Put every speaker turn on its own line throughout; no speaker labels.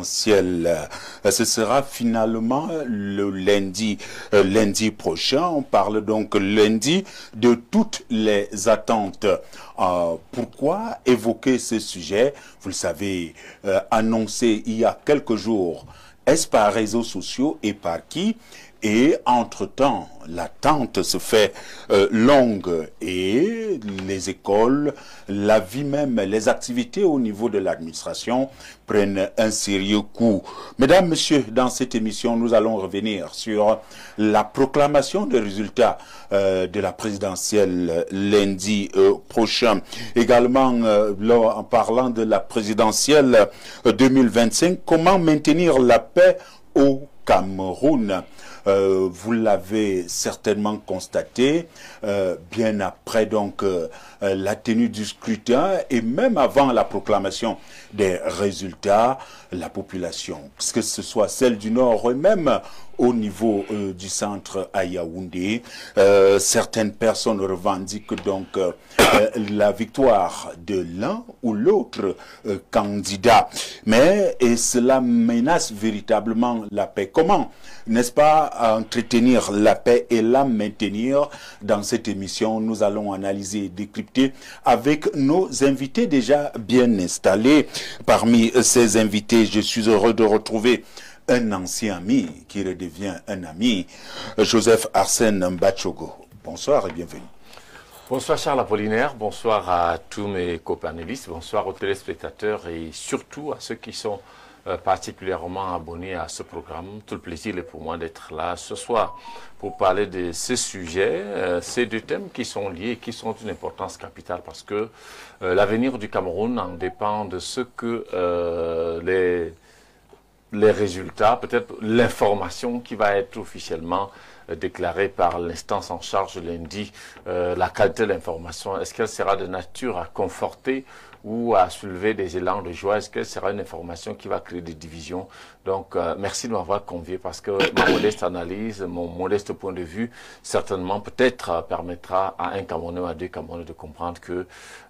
Ce sera finalement le lundi prochain. On parle donc lundi de toutes les attentes. Pourquoi évoquer ce sujet? Vous le savez, annoncé il y a quelques jours. Est-ce par réseaux sociaux et par qui? Et entre-temps, l'attente se fait longue et les écoles, la vie même, les activités au niveau de l'administration prennent un sérieux coup. Mesdames, Messieurs, dans cette émission, nous allons revenir sur la proclamation des résultats de la présidentielle lundi prochain. Également, en parlant de la présidentielle 2025, comment maintenir la paix au Cameroun? Vous l'avez certainement constaté, bien après donc la tenue du scrutin et même avant la proclamation des résultats, la population, que ce soit celle du Nord et même au niveau du centre à Yaoundé, certaines personnes revendiquent donc la victoire de l'un ou l'autre candidat. Mais cela menace véritablement la paix. Comment, n'est-ce pas, entretenir la paix et la maintenir? Dans cette émission, nous allons analyser et décrypter avec nos invités déjà bien installés. Parmi ces invités, je suis heureux de retrouver un ancien ami qui redevient un ami, Joseph Arsène Mbachogo. Bonsoir et bienvenue.
Bonsoir Charles Apollinaire, bonsoir à tous mes copanélistes, bonsoir aux téléspectateurs et surtout à ceux qui sont particulièrement abonnés à ce programme. Tout le plaisir est pour moi d'être là ce soir pour parler de ces sujets, ces deux thèmes qui sont liés et qui sont d'une importance capitale parce que l'avenir du Cameroun en dépend de ce que les résultats, peut-être l'information qui va être officiellement déclarée par l'instance en charge lundi, la qualité de l'information, est-ce qu'elle sera de nature à conforter ou à soulever des élans de joie? Est-ce qu'elle sera une information qui va créer des divisions? Donc, merci de m'avoir convié parce que ma modeste analyse, mon modeste point de vue, certainement, peut-être permettra à un Camerounais ou à deux Camerounais de comprendre que,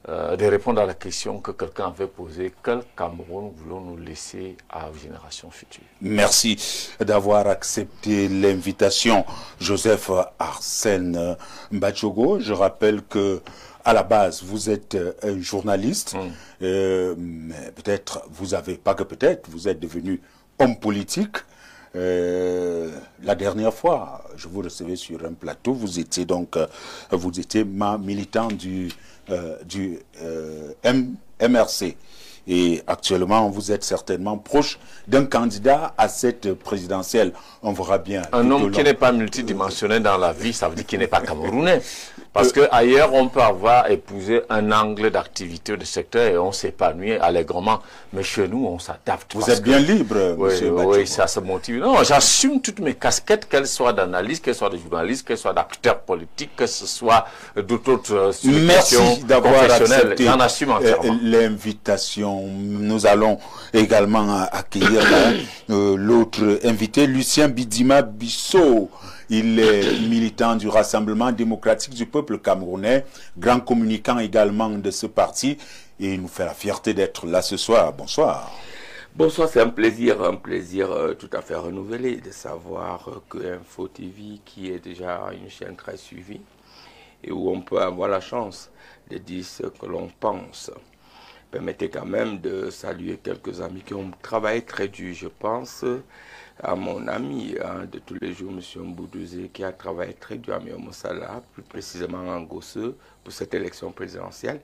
de répondre à la question que quelqu'un avait posée, quel Cameroun voulons-nous laisser aux générations futures?
Merci d'avoir accepté l'invitation, Joseph Arsène Mbachogo. Je rappelle que à la base, vous êtes un journaliste, mais peut-être, vous êtes devenu homme politique. La dernière fois, je vous recevais sur un plateau, vous étiez militant du MRC. Et actuellement, vous êtes certainement proche d'un candidat à cette présidentielle. On verra bien.
Un homme qui n'est pas multidimensionnel dans la vie, ça veut dire qu'il n'est pas camerounais. Parce qu'ailleurs, on peut avoir épousé un angle d'activité de secteur et on s'épanouit allègrement. Mais chez nous, on s'adapte.
Vous êtes bien libre, monsieur Mbachogo.
Oui, ça se motive. Non, j'assume toutes mes casquettes, qu'elles soient d'analyste, qu'elles soient de journaliste, qu'elles soient d'acteur politique, que ce soit d'autres
Merci d'avoir accepté
j'en assume entièrement
l'invitation. Nous allons également accueillir l'autre invité, Lucien Bidima Bissot. Il est militant du Rassemblement démocratique du peuple camerounais, grand communicant également de ce parti. Et il nous fait la fierté d'être là ce soir. Bonsoir.
Bonsoir, c'est un plaisir tout à fait renouvelé de savoir que Info TV, qui est déjà une chaîne très suivie, et où on peut avoir la chance de dire ce que l'on pense. Permettez quand même de saluer quelques amis qui ont travaillé très dur. Je pense à mon ami de tous les jours, M. Mboudouzé, qui a travaillé très dur à Moussala, plus précisément en Gosseux, pour cette élection présidentielle.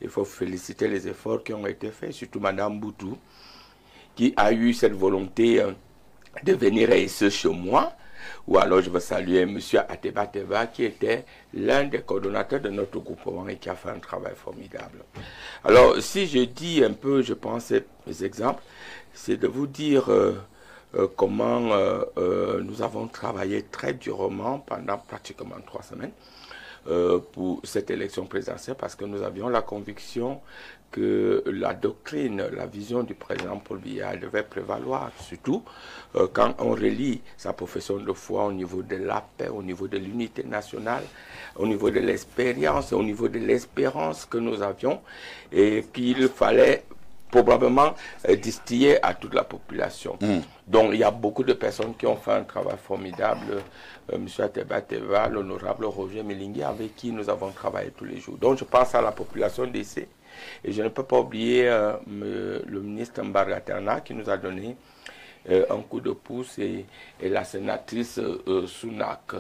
Il faut féliciter les efforts qui ont été faits, surtout Mme Boudou, qui a eu cette volonté de venir ici chez moi. Ou alors je veux saluer M. Ateba Teba, qui était l'un des coordonnateurs de notre groupement et qui a fait un travail formidable. Alors, si je dis un peu, je pense, mes exemples, c'est de vous dire comment nous avons travaillé très durement pendant pratiquement 3 semaines pour cette élection présidentielle parce que nous avions la conviction que la doctrine, la vision du président Paul Biya devait prévaloir, surtout quand on relie sa profession de foi au niveau de la paix, au niveau de l'unité nationale, au niveau de l'expérience, au niveau de l'espérance que nous avions et qu'il fallait probablement distillé à toute la population. Donc il y a beaucoup de personnes qui ont fait un travail formidable. M. Ateba Teva, l'honorable Roger Milingui, avec qui nous avons travaillé tous les jours. Donc je pense à la population d'essai. Et je ne peux pas oublier le ministre Mbargatana qui nous a donné un coup de pouce et la sénatrice Sunak.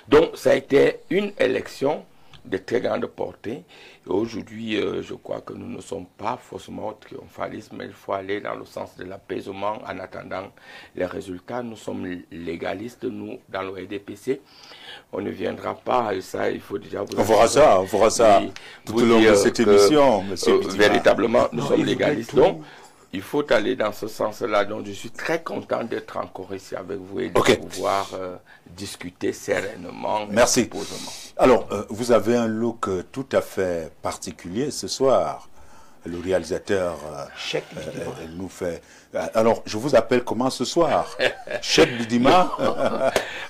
Donc ça a été une élection de très grande portée. Et aujourd'hui, je crois que nous ne sommes pas forcément triomphalistes, mais il faut aller dans le sens de l'apaisement en attendant les résultats. Nous sommes légalistes, nous, dans le RDPC. On ne viendra pas, et ça, il faut déjà vous...
On fera ça tout au long de cette émission, monsieur Bitima.
Véritablement, nous sommes légalistes. Donc, il faut aller dans ce sens-là. Donc, je suis très content d'être encore ici avec vous et de pouvoir discuter sereinement.
Merci. Alors, vous avez un look tout à fait particulier ce soir. Le réalisateur nous fait... Alors, je vous appelle comment ce soir? Cheikh Bidima.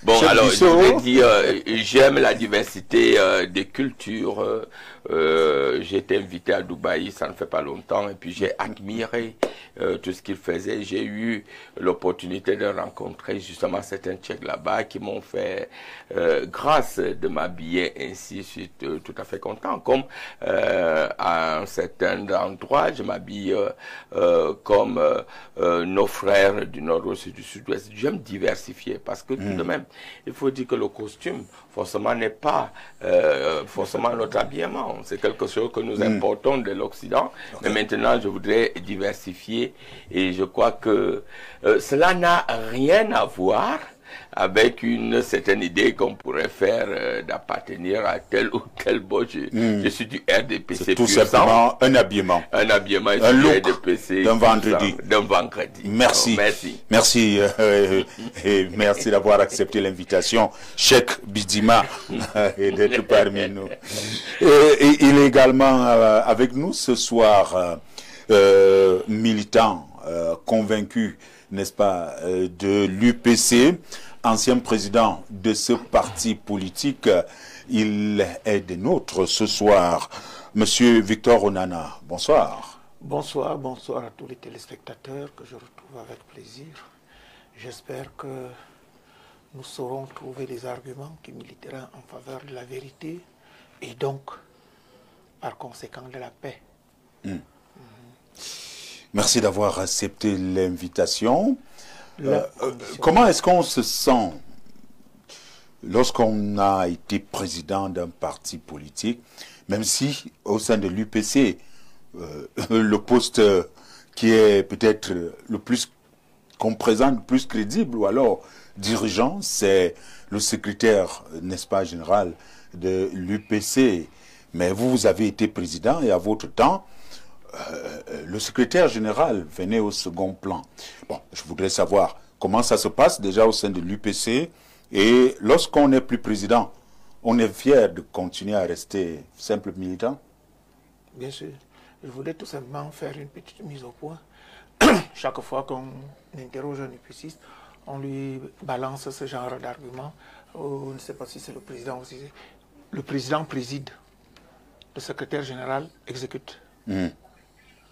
Bon, Cheikh alors, Bissot. Je voudrais dire, j'aime la diversité des cultures. J'ai été invité à Dubaï, ça ne fait pas longtemps, et puis j'ai admiré tout ce qu'il faisait. J'ai eu l'opportunité de rencontrer justement certains Tchèques là-bas qui m'ont fait grâce de m'habiller ainsi. Je suis tout à fait content. Comme à un certain endroit, je m'habille comme nos frères du nord-ouest et du sud-ouest. J'aime diversifier parce que tout de même, il faut dire que le costume, forcément, n'est pas forcément notre habillement. C'est quelque chose que nous importons de l'Occident. Mais maintenant, je voudrais diversifier et je crois que cela n'a rien à voir avec une certaine idée qu'on pourrait faire d'appartenir à tel ou tel boss. Je suis du RDPC.
C'est tout simplement un habillement.
Un habillement,
un look
RDPC
d'un vendredi. Merci.
Oh, merci.
Merci. Et merci d'avoir accepté l'invitation, Cheikh Bidima, et d'être parmi nous. Et il est également avec nous ce soir, militant, convaincu, n'est-ce pas, de l'UPC, ancien président de ce parti politique. Il est des nôtres ce soir. Monsieur Victor Onana, bonsoir.
Bonsoir, bonsoir à tous les téléspectateurs que je retrouve avec plaisir. J'espère que nous saurons trouver des arguments qui militeront en faveur de la vérité et donc, par conséquent, de la paix.
Merci d'avoir accepté l'invitation. Comment est-ce qu'on se sent lorsqu'on a été président d'un parti politique, même si au sein de l'UPC, le poste qui est peut-être le plus qu'on présente, le plus crédible, ou alors dirigeant, c'est le secrétaire, n'est-ce pas, général de l'UPC. Mais vous avez été président et à votre temps, le secrétaire général venait au second plan. Bon, je voudrais savoir comment ça se passe déjà au sein de l'UPC et lorsqu'on n'est plus président, on est fier de continuer à rester simple militant?
Bien sûr. Je voudrais tout simplement faire une petite mise au point. Chaque fois qu'on interroge un épiciste, on lui balance ce genre d'argument. Je ne sais pas si c'est le président aussi. Le président préside, le secrétaire général exécute.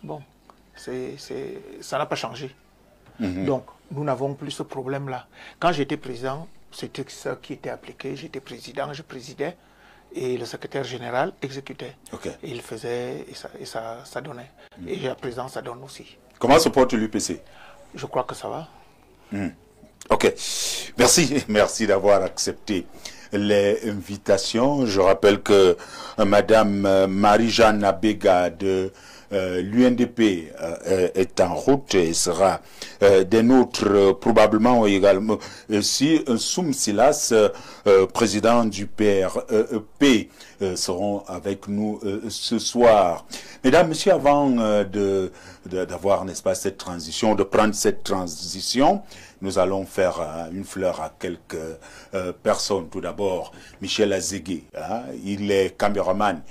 Bon, ça n'a pas changé. Donc, nous n'avons plus ce problème-là. Quand j'étais président, c'était ça qui était appliqué. J'étais président, je présidais, et le secrétaire général exécutait. Et il faisait, et ça donnait. Et à présent, ça donne aussi.
Comment se porte l'UPC?
Je crois que ça va.
Ok. Merci d'avoir accepté l'invitation. Je rappelle que Madame Marie-Jeanne Abega de l'UNDP est en route et sera des nôtres probablement également. Si Soum Silas, président du PREP, seront avec nous ce soir. Mesdames, Messieurs, avant d'avoir, n'est-ce pas, cette transition, de prendre cette transition, nous allons faire une fleur à quelques personnes. Tout d'abord, Michel Azégué, il est caméraman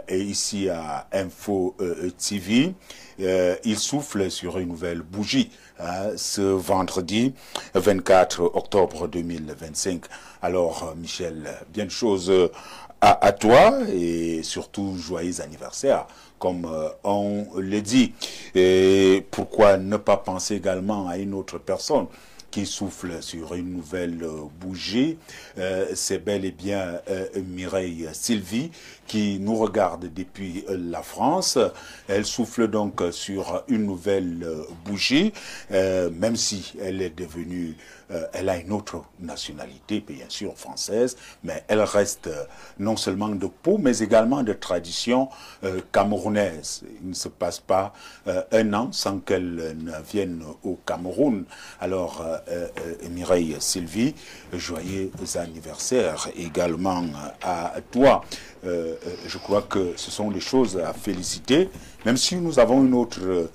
et ici à Info TV. Il souffle sur une nouvelle bougie ce vendredi 24 octobre 2025. Alors, Michel, bien de choses à toi et surtout joyeux anniversaire, comme on le dit. Et pourquoi ne pas penser également à une autre personne qui souffle sur une nouvelle bougie? C'est bel et bien Mireille Sylvie qui nous regarde depuis la France. Elle souffle donc sur une nouvelle bougie, même si elle est devenue, elle a une autre nationalité, bien sûr française, mais elle reste non seulement de peau, mais également de tradition camerounaise. Il ne se passe pas un an sans qu'elle ne vienne au Cameroun. Alors, Mireille Sylvie, joyeux anniversaire également à toi. Je crois que ce sont des choses à féliciter, même si nous avons une autre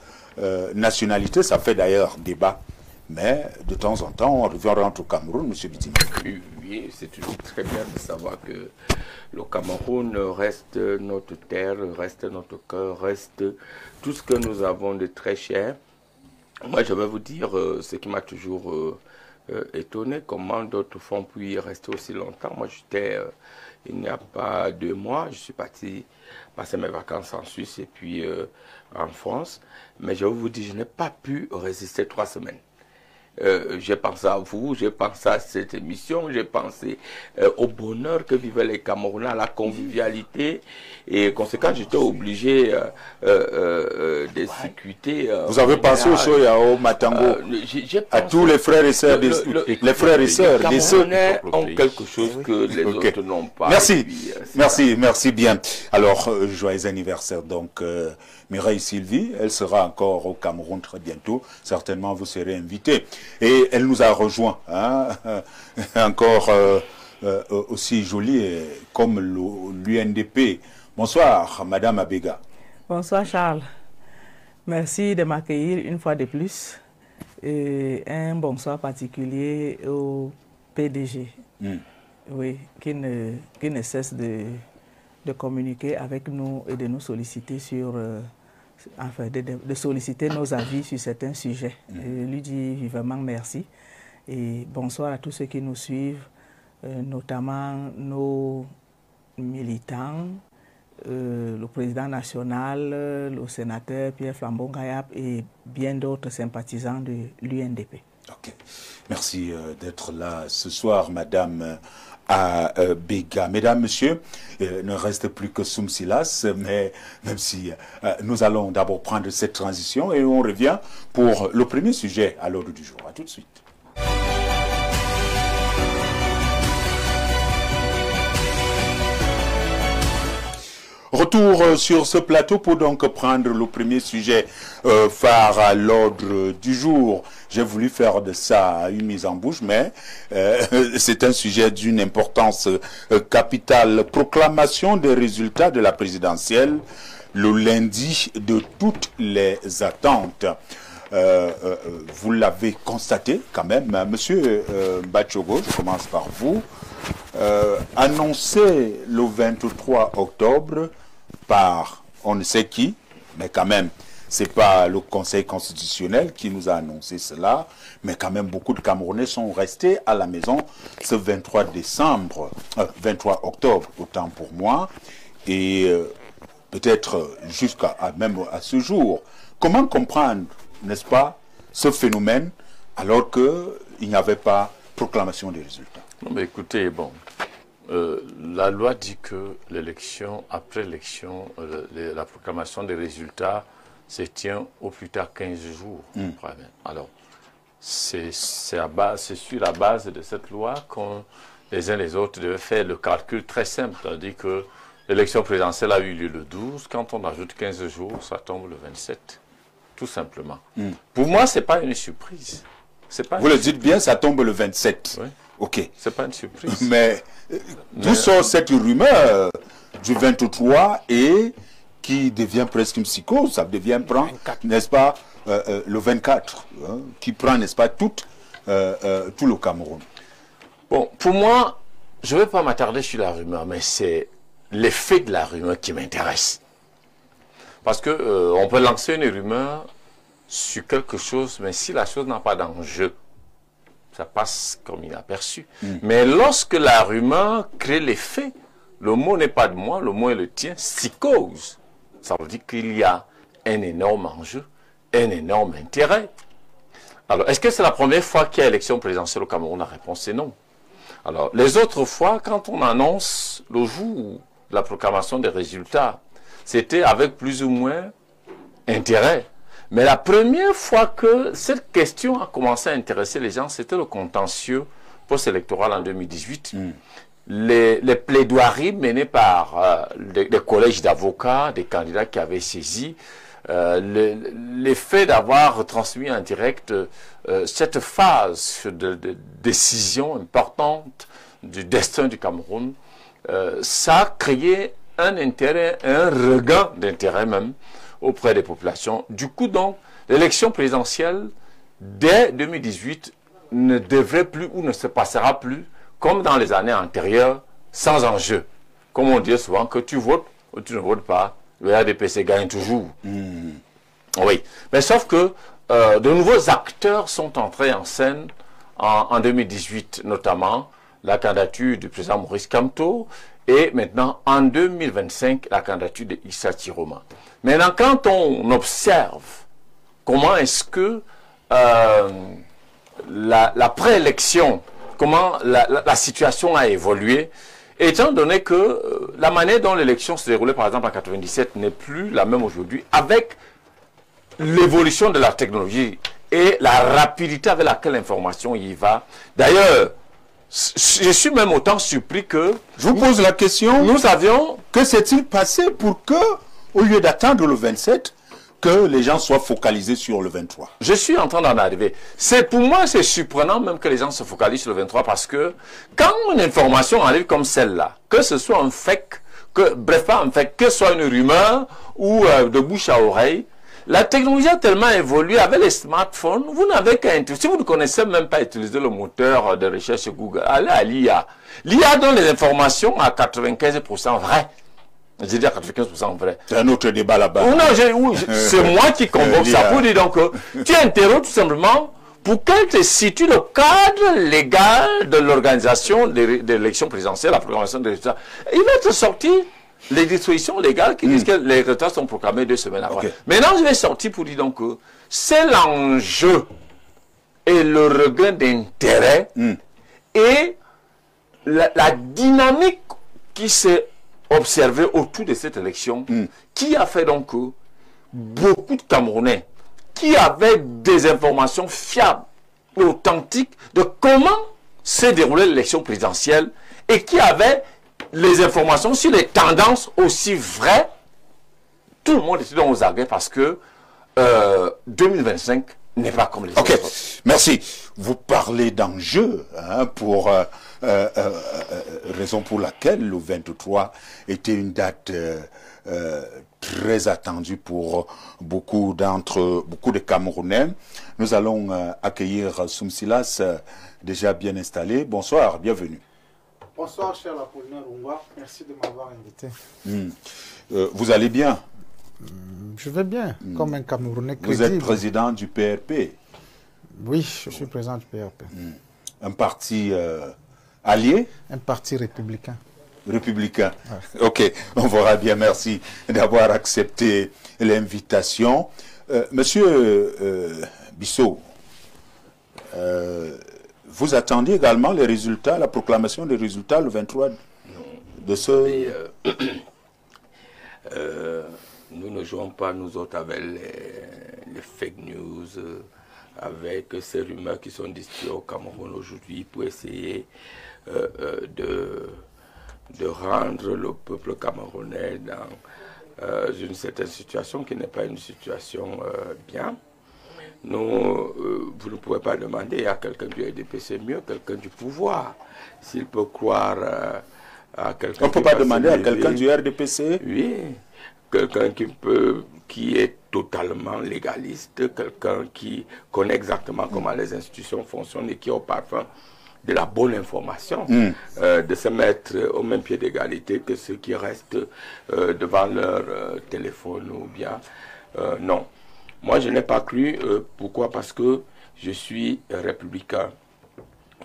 nationalité, ça fait d'ailleurs débat. Mais de temps en temps, on rentre au Cameroun, M. Bitima.
Oui, c'est toujours très bien de savoir que le Cameroun reste notre terre, reste notre cœur, reste tout ce que nous avons de très cher. Moi, je vais vous dire ce qui m'a toujours étonné, comment d'autres font pu y rester aussi longtemps. Moi, j'étais, il n'y a pas 2 mois, je suis parti passer mes vacances en Suisse et puis en France. Mais je vais vous dire, je n'ai pas pu résister 3 semaines. J'ai pensé à vous, j'ai pensé à cette émission, j'ai pensé au bonheur que vivaient les Camerounais, à la convivialité, et conséquent, j'étais obligé d'exécuter.
Vous avez pensé au Soya, au Matango, à tous les frères et sœurs, les frères et sœurs,
les Camerounais ont quelque chose que les autres n'ont pas.
Merci,
puis,
merci bien. Alors, joyeux anniversaire donc. Mireille Sylvie, elle sera encore au Cameroun très bientôt. Certainement, vous serez invité. Et elle nous a rejoint, hein, encore aussi jolie comme l'UNDP. Bonsoir, Madame Abega.
Bonsoir, Charles. Merci de m'accueillir une fois de plus. Et un bonsoir particulier au PDG, oui, qui ne cesse de communiquer avec nous et de nous solliciter sur... enfin, de solliciter nos avis sur certains sujets. Je lui dis vivement merci et bonsoir à tous ceux qui nous suivent, notamment nos militants, le président national, le sénateur Pierre Flambon-Gayap et bien d'autres sympathisants de l'UNDP.
Ok. Merci d'être là ce soir, Madame à Bega. Mesdames, Messieurs, ne reste plus que Soum Silas, mais même si nous allons d'abord prendre cette transition et on revient pour le premier sujet à l'ordre du jour. À tout de suite. Retour sur ce plateau pour donc prendre le premier sujet phare à l'ordre du jour. J'ai voulu faire de ça une mise en bouche, mais c'est un sujet d'une importance capitale. Proclamation des résultats de la présidentielle le lundi de toutes les attentes. Vous l'avez constaté quand même, Monsieur Bachogo, je commence par vous. Annoncé le 23 octobre par on ne sait qui, mais quand même, c'est pas le Conseil constitutionnel qui nous a annoncé cela, mais quand même beaucoup de Camerounais sont restés à la maison ce 23 octobre, autant pour moi, et peut-être jusqu'à même à ce jour. Comment comprendre, n'est-ce pas, ce phénomène alors qu'il n'y avait pas proclamation des résultats?
Non, mais écoutez, bon, la loi dit que l'élection, après l'élection, la proclamation des résultats se tient au plus tard 15 jours. Alors, c'est sur la base de cette loi qu'on les uns les autres devaient faire le calcul très simple, c'est-à-dire que l'élection présidentielle a eu lieu le 12, quand on ajoute 15 jours, ça tombe le 27, tout simplement. Pour moi, ce n'est pas une surprise.
Vous le dites bien, ça tombe le 27.
Oui.
Ok.
C'est pas une surprise.
Mais d'où sort cette rumeur du 23 et qui devient presque une psychose, ça devient, n'est-ce pas, le 24, hein, qui prend, n'est-ce pas, tout le Cameroun.
Bon, pour moi, je ne vais pas m'attarder sur la rumeur, mais c'est l'effet de la rumeur qui m'intéresse. Parce que on peut lancer une rumeur sur quelque chose, mais si la chose n'a pas d'enjeu, ça passe comme inaperçu. Mais lorsque la rumeur crée l'effet le mot n'est pas de moi, le mot est le tien, psychose. Ça veut dire qu'il y a un énorme enjeu, un énorme intérêt. Alors, est-ce que c'est la première fois qu'il y a élection présidentielle au Cameroun? La réponse est non. Alors, les autres fois, quand on annonce le jour de la proclamation des résultats, c'était avec plus ou moins intérêt. Mais la première fois que cette question a commencé à intéresser les gens, c'était le contentieux post-électoral en 2018. Les plaidoiries menées par des collèges d'avocats, des candidats qui avaient saisi, l'effet d'avoir retransmis en direct cette phase de décision importante du destin du Cameroun, ça a créé un intérêt, un regain d'intérêt même auprès des populations. Du coup, donc, l'élection présidentielle, dès 2018, ne devrait plus ou ne se passera plus, comme dans les années antérieures, sans enjeu. Comme on dit souvent, que tu votes ou tu ne votes pas, le RDPC gagne toujours. Oui. Mais sauf que de nouveaux acteurs sont entrés en scène en 2018, notamment la candidature du président Maurice Kamto et maintenant, en 2025, la candidature d'Issa Tiroma. Maintenant, quand on observe comment est-ce que la préélection, comment la situation a évolué, étant donné que la manière dont l'élection se déroulait, par exemple, en 97, n'est plus la même aujourd'hui, avec l'évolution de la technologie et la rapidité avec laquelle l'information y va. D'ailleurs, je suis même autant surpris que...
Je vous pose la question.
Nous avions...
Que s'est-il passé pour que, au lieu d'attendre le 27, que les gens soient focalisés sur le 23?
Je suis en train d'en arriver. Pour moi, c'est surprenant même que les gens se focalisent sur le 23 parce que quand une information arrive comme celle-là, que ce soit un fake, bref, pas un fake, que ce soit une rumeur ou de bouche à oreille, la technologie a tellement évolué avec les smartphones, vous n'avez qu'à... Si vous ne connaissez même pas utiliser le moteur de recherche Google, allez à l'IA. L'IA donne les informations à 95% vraies. Je dis à 95% vrai.
C'est un autre débat là-bas.
C'est moi qui convoque ça pour dire donc tu interroges tout simplement pour qu'elle te situe le cadre légal de l'organisation de l'élection présidentielle, la proclamation des résultats. Il va te sortir les dispositions légales qui disent que les résultats sont proclamés 2 semaines après. Okay. Maintenant, je vais sortir pour dire donc que c'est l'enjeu et le regain d'intérêt et la dynamique qui s'est observée autour de cette élection qui a fait donc que beaucoup de Camerounais qui avaient des informations fiables, authentiques de comment s'est déroulée l'élection présidentielle et qui avaient les informations sur les tendances aussi vraies, tout le monde était dans aux aguets parce que 2025 n'est pas comme les autres.
Merci. Vous parlez d'enjeu pour raison pour laquelle le 23 était une date très attendue pour beaucoup de Camerounais. Nous allons accueillir Soumsilas, déjà bien installé. Bonsoir, bienvenue.
Bonsoir, cher Apollinaire Ongwa. Merci de m'avoir invité.
Vous allez bien?
Je vais bien, comme un Camerounais crédible.
Vous êtes président du PRP?
Oui, je suis président du PRP.
Un parti allié?
Un parti républicain.
Républicain. Ouais. Ok, on verra bien. Merci d'avoir accepté l'invitation. Monsieur Bissot, vous attendiez également les résultats, la proclamation des résultats le 23 de ce...
Nous ne jouons pas, nous autres, avec les fake news, avec ces rumeurs qui sont distillées au Cameroun aujourd'hui pour essayer de rendre le peuple camerounais dans une certaine situation qui n'est pas une situation bien. Vous ne pouvez pas demander à quelqu'un du RDPC mieux, quelqu'un du pouvoir, s'il peut croire à quelqu'un...
On ne peut pas demander à quelqu'un du RDPC?
Oui, quelqu'un qui est totalement légaliste, quelqu'un qui connaît exactement comment les institutions fonctionnent et qui a au parfum de la bonne information, de se mettre au même pied d'égalité que ceux qui restent devant leur téléphone ou bien... non. Moi, je n'ai pas cru. Pourquoi? Parce que je suis républicain.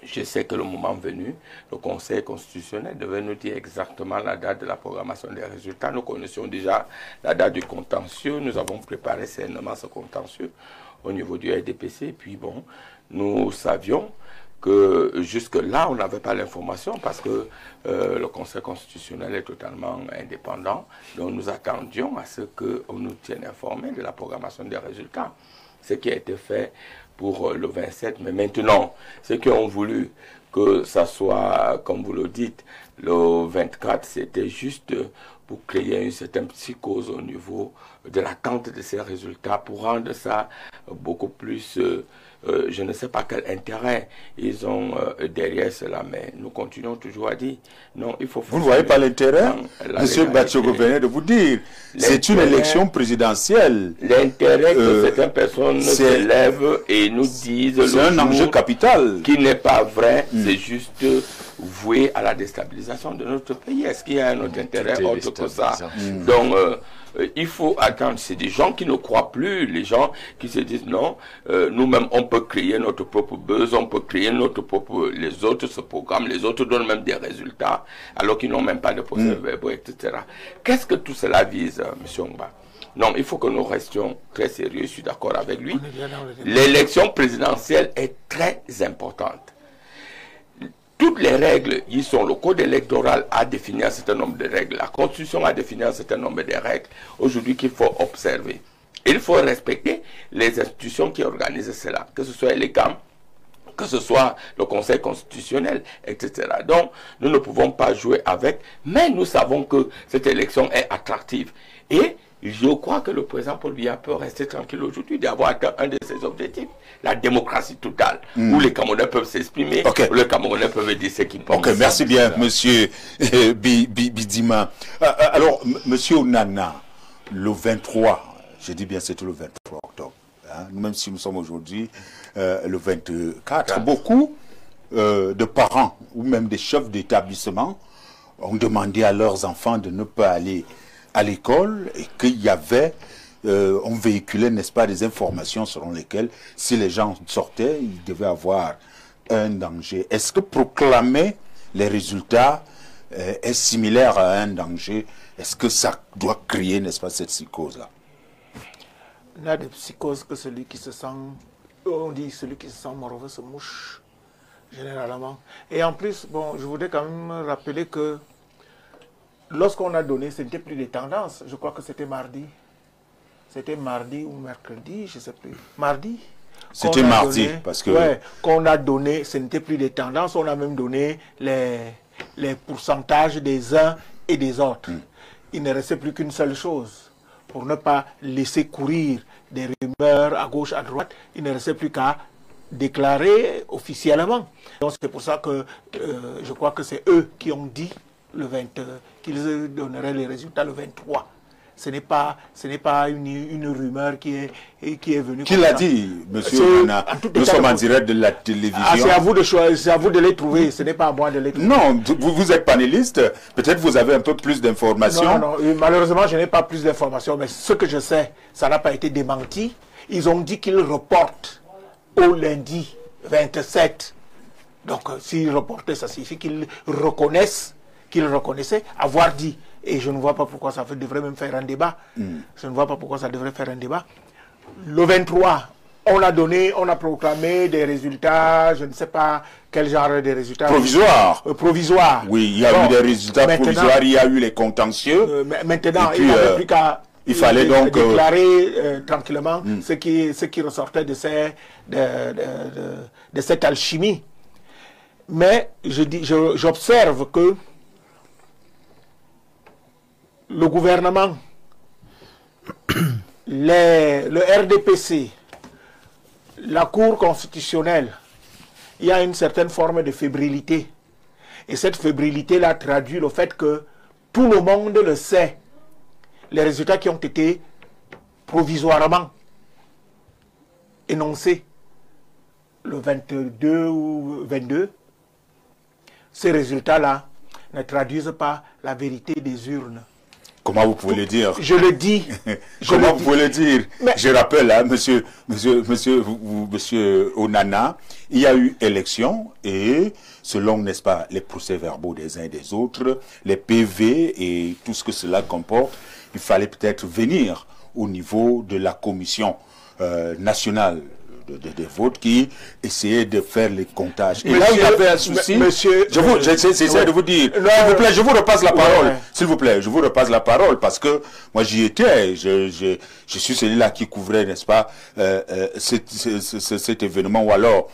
je sais que le moment venu, le Conseil constitutionnel devait nous dire exactement la date de la programmation des résultats. Nous connaissions déjà la date du contentieux. Nous avons préparé certainement ce contentieux au niveau du RDPC. Puis bon, nous savions que jusque-là, on n'avait pas l'information parce que le Conseil constitutionnel est totalement indépendant. Donc nous attendions à ce qu'on nous tienne informés de la programmation des résultats. Ce qui a été fait pour le 27, mais maintenant, ceux qui ont voulu que ça soit, comme vous le dites, le 24, c'était juste pour créer une certaine psychose au niveau de l'attente de ces résultats, pour rendre ça beaucoup plus, je ne sais pas quel intérêt ils ont derrière cela, mais nous continuons toujours à dire, non, il faut...
Vous ne voyez pas l'intérêt? Monsieur Batchogo venait de vous dire, c'est une élection présidentielle.
L'intérêt que certaines personnes se lèvent et nous disent...
C'est un enjeu capital.
Qui n'est pas vrai, c'est juste voué à la déstabilisation de notre pays. Est-ce qu'il y a un autre intérêt autre que ça? Donc, il faut attendre. C'est des gens qui ne croient plus, les gens qui se disent non, nous-mêmes on peut créer notre propre buzz, on peut créer notre propre... Les autres se programment, les autres donnent même des résultats, alors qu'ils n'ont même pas de procès-verbaux, etc. Qu'est-ce que tout cela vise, M. Ngba? Non, il faut que nous restions très sérieux, je suis d'accord avec lui. L'élection présidentielle est très importante. Toutes les règles y sont. Le code électoral a défini un certain nombre de règles. La Constitution a défini un certain nombre de règles aujourd'hui qu'il faut observer. Il faut respecter les institutions qui organisent cela, que ce soit les CAM, que ce soit le Conseil constitutionnel, etc. Donc, nous ne pouvons pas jouer avec, mais nous savons que cette élection est attractive. Et je crois que le président Paul Biya peut rester tranquille aujourd'hui d'avoir atteint un de ses objectifs, la démocratie totale, où les Camerounais peuvent s'exprimer, où les Camerounais peuvent dire ce qu'ils pensent.
Ok, merci bien, monsieur Bidima. Alors, monsieur Onana, le 23, je dis bien c'était le 23 octobre, hein, même si nous sommes aujourd'hui le 24, beaucoup de parents ou même des chefs d'établissement ont demandé à leurs enfants de ne pas aller à l'école et qu'il y avait, on véhiculait, n'est-ce pas, des informations selon lesquelles si les gens sortaient, ils devaient avoir un danger. Est-ce que proclamer les résultats est similaire à un danger? Est-ce que ça doit créer, n'est-ce pas, cette psychose-là?
Il n'y a de psychose que celui qui se sent, on dit celui qui se sent morveux se mouche, généralement. Et en plus, bon, je voudrais quand même rappeler que lorsqu'on a donné, ce n'était plus des tendances. Je crois que c'était mardi. C'était mardi ou mercredi, je ne sais plus. Mardi.
C'était mardi, parce que...
Ouais, qu'on a donné, ce n'était plus des tendances. On a même donné les pourcentages des uns et des autres. Il ne restait plus qu'une seule chose. Pour ne pas laisser courir des rumeurs à gauche, à droite, il ne restait plus qu'à déclarer officiellement. Donc c'est pour ça que je crois que c'est eux qui ont dit qu'ils donneraient les résultats le 23. Ce n'est pas une rumeur qui est venue.
Qui l'a dit, monsieur Nana? Nous sommes en direct de la télévision.
Ah, c'est à vous de choisir, c'est à vous de les trouver, ce n'est pas à moi de les trouver.
Non, vous êtes panéliste, peut-être vous avez un peu plus d'informations.
Non, malheureusement, je n'ai pas plus d'informations, mais ce que je sais, ça n'a pas été démenti. Ils ont dit qu'ils reportent au lundi 27. Donc, s'ils reportaient, ça signifie qu'ils reconnaissaient avoir dit. Et je ne vois pas pourquoi ça devrait même faire un débat. Je ne vois pas pourquoi ça devrait faire un débat. Le 23, on a proclamé des résultats, je ne sais pas quel genre de résultats.
Provisoires.
Provisoires.
Oui, il y a eu des résultats provisoires, il y a eu les contentieux.
Maintenant,
puis,
il n'avait plus qu'à
déclarer
tranquillement ce qui ressortait de cette alchimie. Mais j'observe que le gouvernement, le RDPC, la Cour constitutionnelle, il y a une certaine forme de fébrilité. Et cette fébrilité-là traduit le fait que tout le monde le sait. Les résultats qui ont été provisoirement énoncés le 22 ou 22, ces résultats-là ne traduisent pas la vérité des urnes.
Comment vous pouvez le dire?
Je le dis.
Comment vous pouvez le dire?
Mais...
Je rappelle, hein, monsieur Onana, il y a eu élection et selon, n'est-ce pas, les procès-verbaux des uns et des autres, les PV et tout ce que cela comporte, il fallait peut-être venir au niveau de la commission nationale des votes qui essayait de faire les comptages. Et là, il y avait un souci. J'essaie de vous dire. S'il vous plaît, je vous repasse la parole. S'il vous plaît, je vous repasse la parole parce que moi j'y étais. Je suis celui-là qui couvrait, n'est-ce pas, cet événement ou alors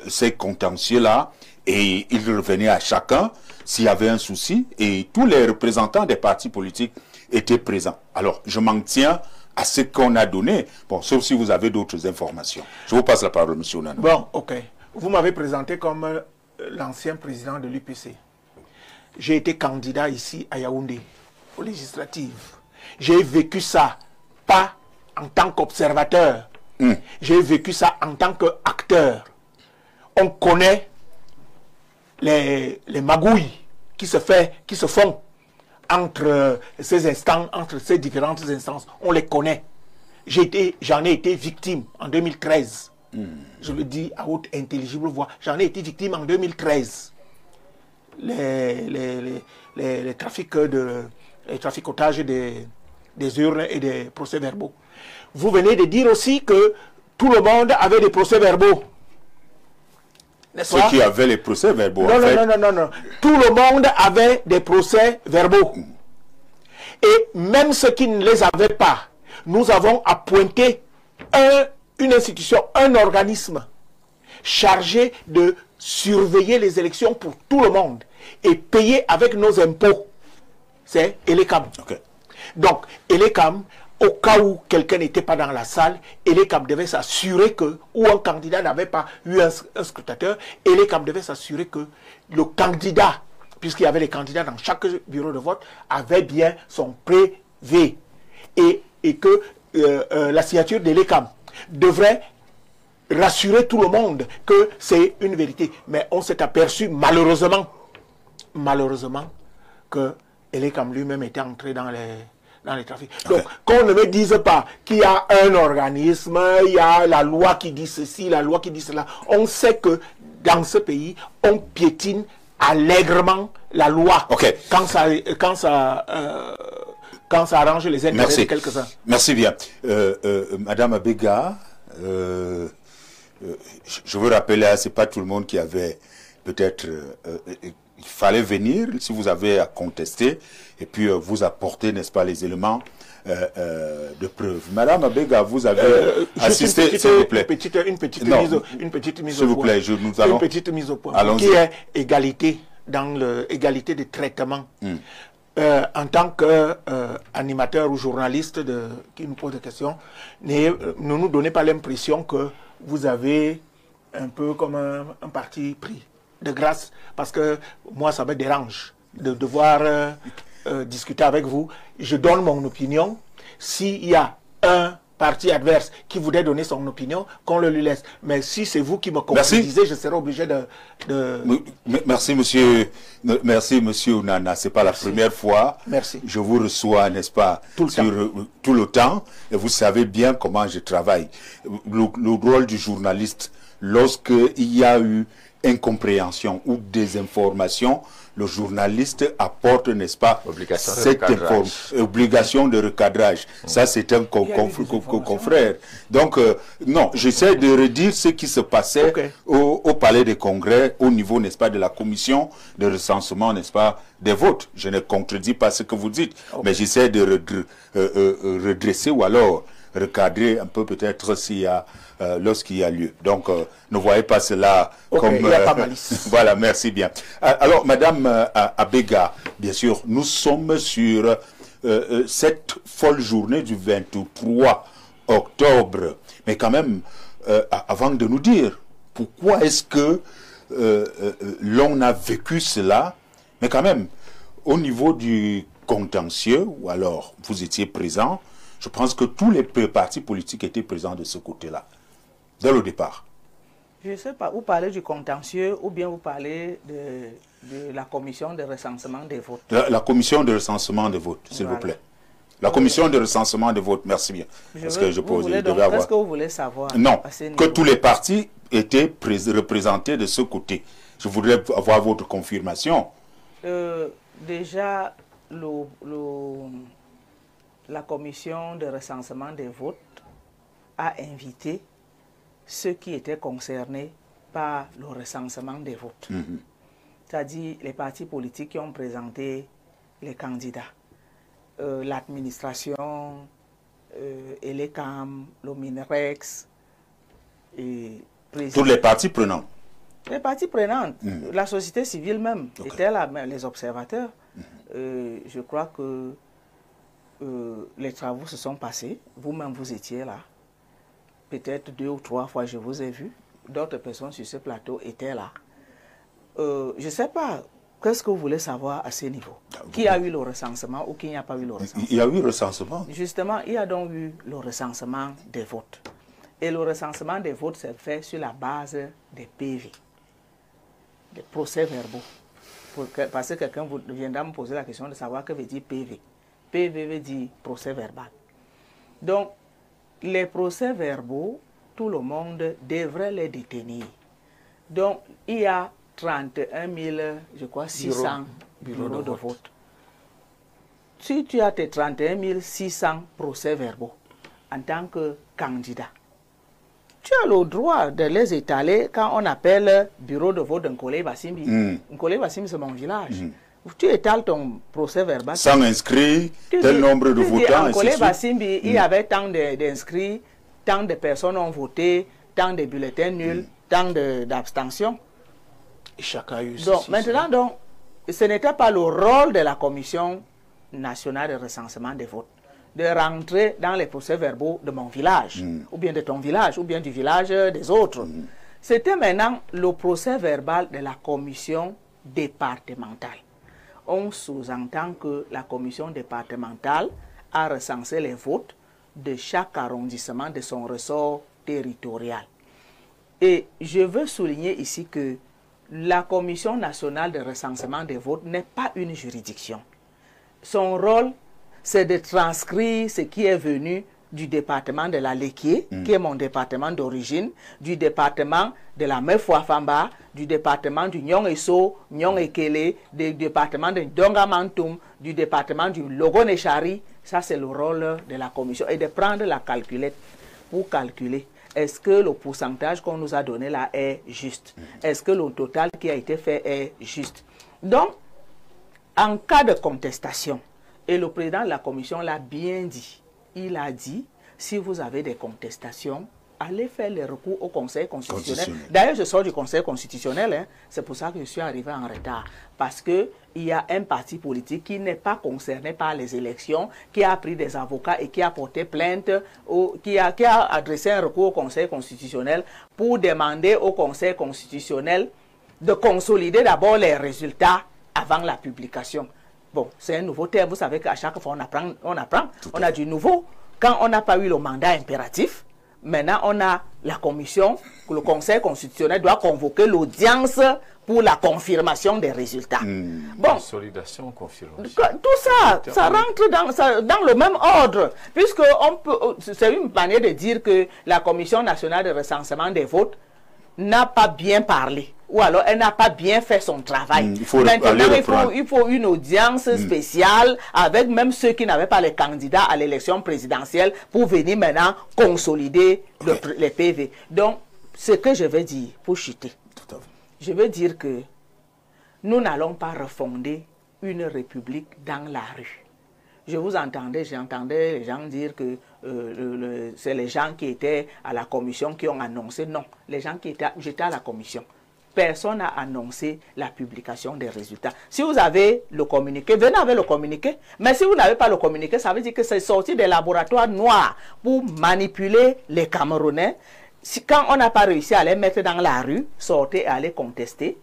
ces contentieux-là. Et il revenait à chacun s'il y avait un souci. Et tous les représentants des partis politiques étaient présents. Alors, je m'en tiens à ce qu'on a donné, bon, sauf si vous avez d'autres informations. Je vous passe la parole, M. Onana.
Bon, ok. Vous m'avez présenté comme l'ancien président de l'UPC. J'ai été candidat ici à Yaoundé, aux législatives. J'ai vécu ça, pas en tant qu'observateur. J'ai vécu ça en tant qu'acteur. On connaît les magouilles qui se font entre ces instants, entre ces différentes instances, on les connaît. J'en ai été victime en 2013. Je le dis à haute intelligible voix. J'en ai été victime en 2013. Les traficotages des urnes et des procès-verbaux. Vous venez de dire aussi que tout le monde avait des procès-verbaux.
Ceux qui avaient les procès-verbaux.
Non. Tout le monde avait des procès-verbaux. Et même ceux qui ne les avaient pas, nous avons appointé une institution, un organisme chargé de surveiller les élections pour tout le monde et payer avec nos impôts. C'est Elecam.
Okay.
Donc, Elecam, au cas où quelqu'un n'était pas dans la salle, Elecam devait s'assurer que, ou un candidat n'avait pas eu un scrutateur, Elecam devait s'assurer que le candidat, puisqu'il y avait les candidats dans chaque bureau de vote, avait bien son PV. Et que la signature d'Elecam devrait rassurer tout le monde que c'est une vérité. Mais on s'est aperçu, malheureusement, que Elecam lui-même était entré dans les trafics. Donc, qu'on ne me dise pas qu'il y a un organisme, il y a la loi qui dit ceci, la loi qui dit cela. On sait que dans ce pays, on piétine allègrement la loi quand ça arrange les intérêts de quelques-uns.
Merci bien. Madame Abega, je veux rappeler, ce n'est pas tout le monde qui avait peut-être... il fallait venir, si vous avez à contester, et puis vous apporter, n'est-ce pas, les éléments de preuve. Madame Abega, vous avez assisté, s'il vous plaît.
Une petite mise au point. Une petite mise au point. Qui est égalité égalité de traitement. En tant qu'animateur ou journaliste qui nous pose des questions, ne nous donnez pas l'impression que vous avez un peu comme un parti pris. De grâce, parce que moi ça me dérange de devoir discuter avec vous. Je donne mon opinion. S'il y a un parti adverse qui voudrait donner son opinion, qu'on le lui laisse. Mais si c'est vous qui me contredisez, je serai obligé de...
Merci, monsieur. Merci, monsieur Onana. C'est pas la première fois.
Merci.
Je vous reçois, n'est-ce pas, tout le temps. Et vous savez bien comment je travaille. Le rôle du journaliste, lorsqu'il y a eu incompréhension ou désinformation, le journaliste apporte, n'est-ce pas, cette obligation de recadrage. Ça, c'est un confrère. Donc, non, j'essaie de redire ce qui se passait au Palais des Congrès, au niveau, n'est-ce pas, de la commission de recensement, n'est-ce pas, des votes. Je ne contredis pas ce que vous dites, mais j'essaie de redresser ou alors recadrer un peu peut-être s'il y a lorsqu'il y a lieu. Donc, ne voyez pas cela comme...
il n'y a pas malice.
Voilà, merci bien. Alors, Madame Abega, bien sûr, nous sommes sur cette folle journée du 23 octobre. Mais quand même, avant de nous dire pourquoi est-ce que l'on a vécu cela, mais quand même, au niveau du contentieux, ou alors vous étiez présent, je pense que tous les partis politiques étaient présents de ce côté-là, dès le départ.
Je ne sais pas, vous parlez du contentieux ou bien vous parlez de la commission de recensement des votes.
La commission de recensement des votes, s'il vous plaît. La commission de recensement des votes, merci bien. Qu'est-ce
que vous voulez savoir?
Non, que tous les partis étaient représentés de ce côté. Je voudrais avoir votre confirmation.
Déjà, la commission de recensement des votes a invité ceux qui étaient concernés par le recensement des votes. C'est-à-dire les partis politiques qui ont présenté les candidats, l'administration, ELECAM, le MINREX, et
tous les partis prenants.
Les parties prenantes, la société civile même, étaient là, les observateurs. Je crois que les travaux se sont passés. Vous-même, vous étiez là. Peut-être 2 ou 3 fois, je vous ai vu. D'autres personnes sur ce plateau étaient là. Je ne sais pas, qu'est-ce que vous voulez savoir à ce niveau? Qui a eu le recensement ou qui n'a pas eu le recensement?
Il y a eu recensement.
Justement, il y a donc eu le recensement des votes. Et le recensement des votes s'est fait sur la base des PV. Des procès-verbaux. Parce que quelqu'un viendra me poser la question de savoir que veut dire PV. PV veut dire procès-verbal. Donc, les procès-verbaux, tout le monde devrait les détenir. Donc, il y a 31 600 bureaux de vote. Si tu as tes 31 600 procès-verbaux en tant que candidat, tu as le droit de les étaler quand on appelle bureau de vote d'Nkole Basimbi. Nkole Basimbi, c'est mon village. Tu étales ton procès verbal.
Sans inscrire, tel nombre de votants.
Nkole Basimbi, il y avait tant d'inscrits, tant de personnes ont voté, tant de bulletins nuls, tant d'abstentions.
Chacun a eu
donc, maintenant, donc, ce n'était pas le rôle de la Commission nationale de recensement des votes de rentrer dans les procès-verbaux de mon village, ou bien de ton village, ou bien du village des autres. C'était maintenant le procès-verbal de la commission départementale. On sous-entend que la commission départementale a recensé les votes de chaque arrondissement de son ressort territorial. Et je veux souligner ici que la Commission nationale de recensement des votes n'est pas une juridiction. Son rôle, c'est de transcrire ce qui est venu du département de la Lekié, qui est mon département d'origine, du département de la Mefoua-Famba, du département du Nyong-Eso, Nyong-Ekele, du département de Dongamantoum, du département du Logonechari. Ça, c'est le rôle de la commission. Et de prendre la calculette pour calculer. Est-ce que le pourcentage qu'on nous a donné là est juste? Est-ce que le total qui a été fait est juste? Donc, en cas de contestation, et le président de la commission l'a bien dit, il a dit, si vous avez des contestations, allez faire les recours au Conseil constitutionnel. D'ailleurs, je sors du Conseil constitutionnel, hein, c'est pour ça que je suis arrivé en retard. Parce qu'il y a un parti politique qui n'est pas concerné par les élections, qui a pris des avocats et qui a porté plainte, qui a adressé un recours au Conseil constitutionnel pour demander au Conseil constitutionnel de consolider d'abord les résultats avant la publication. Bon, c'est un nouveau terme. Vous savez qu'à chaque fois, on a du nouveau. Quand on n'a pas eu le mandat impératif, maintenant, on a la commission, que le Conseil constitutionnel doit convoquer l'audience pour la confirmation des résultats. Bon,
consolidation, confirmation.
Tout ça, ça rentre dans le même ordre, puisque c'est une manière de dire que la Commission nationale de recensement des votes n'a pas bien parlé. Ou alors elle n'a pas bien fait son travail. Maintenant, il faut une audience spéciale avec même ceux qui n'avaient pas les candidats à l'élection présidentielle pour venir maintenant consolider les PV. Donc, ce que je veux dire, pour chuter, je veux dire que nous n'allons pas refonder une république dans la rue. J'entendais les gens dire que c'est les gens qui étaient à la commission qui ont annoncé. Non, les gens qui étaient, j'étais à la commission. Personne n'a annoncé la publication des résultats. Si vous avez le communiqué, venez avec le communiqué. Mais si vous n'avez pas le communiqué, ça veut dire que c'est sorti des laboratoires noirs pour manipuler les Camerounais. Quand on n'a pas réussi à les mettre dans la rue, sortez et allez contester,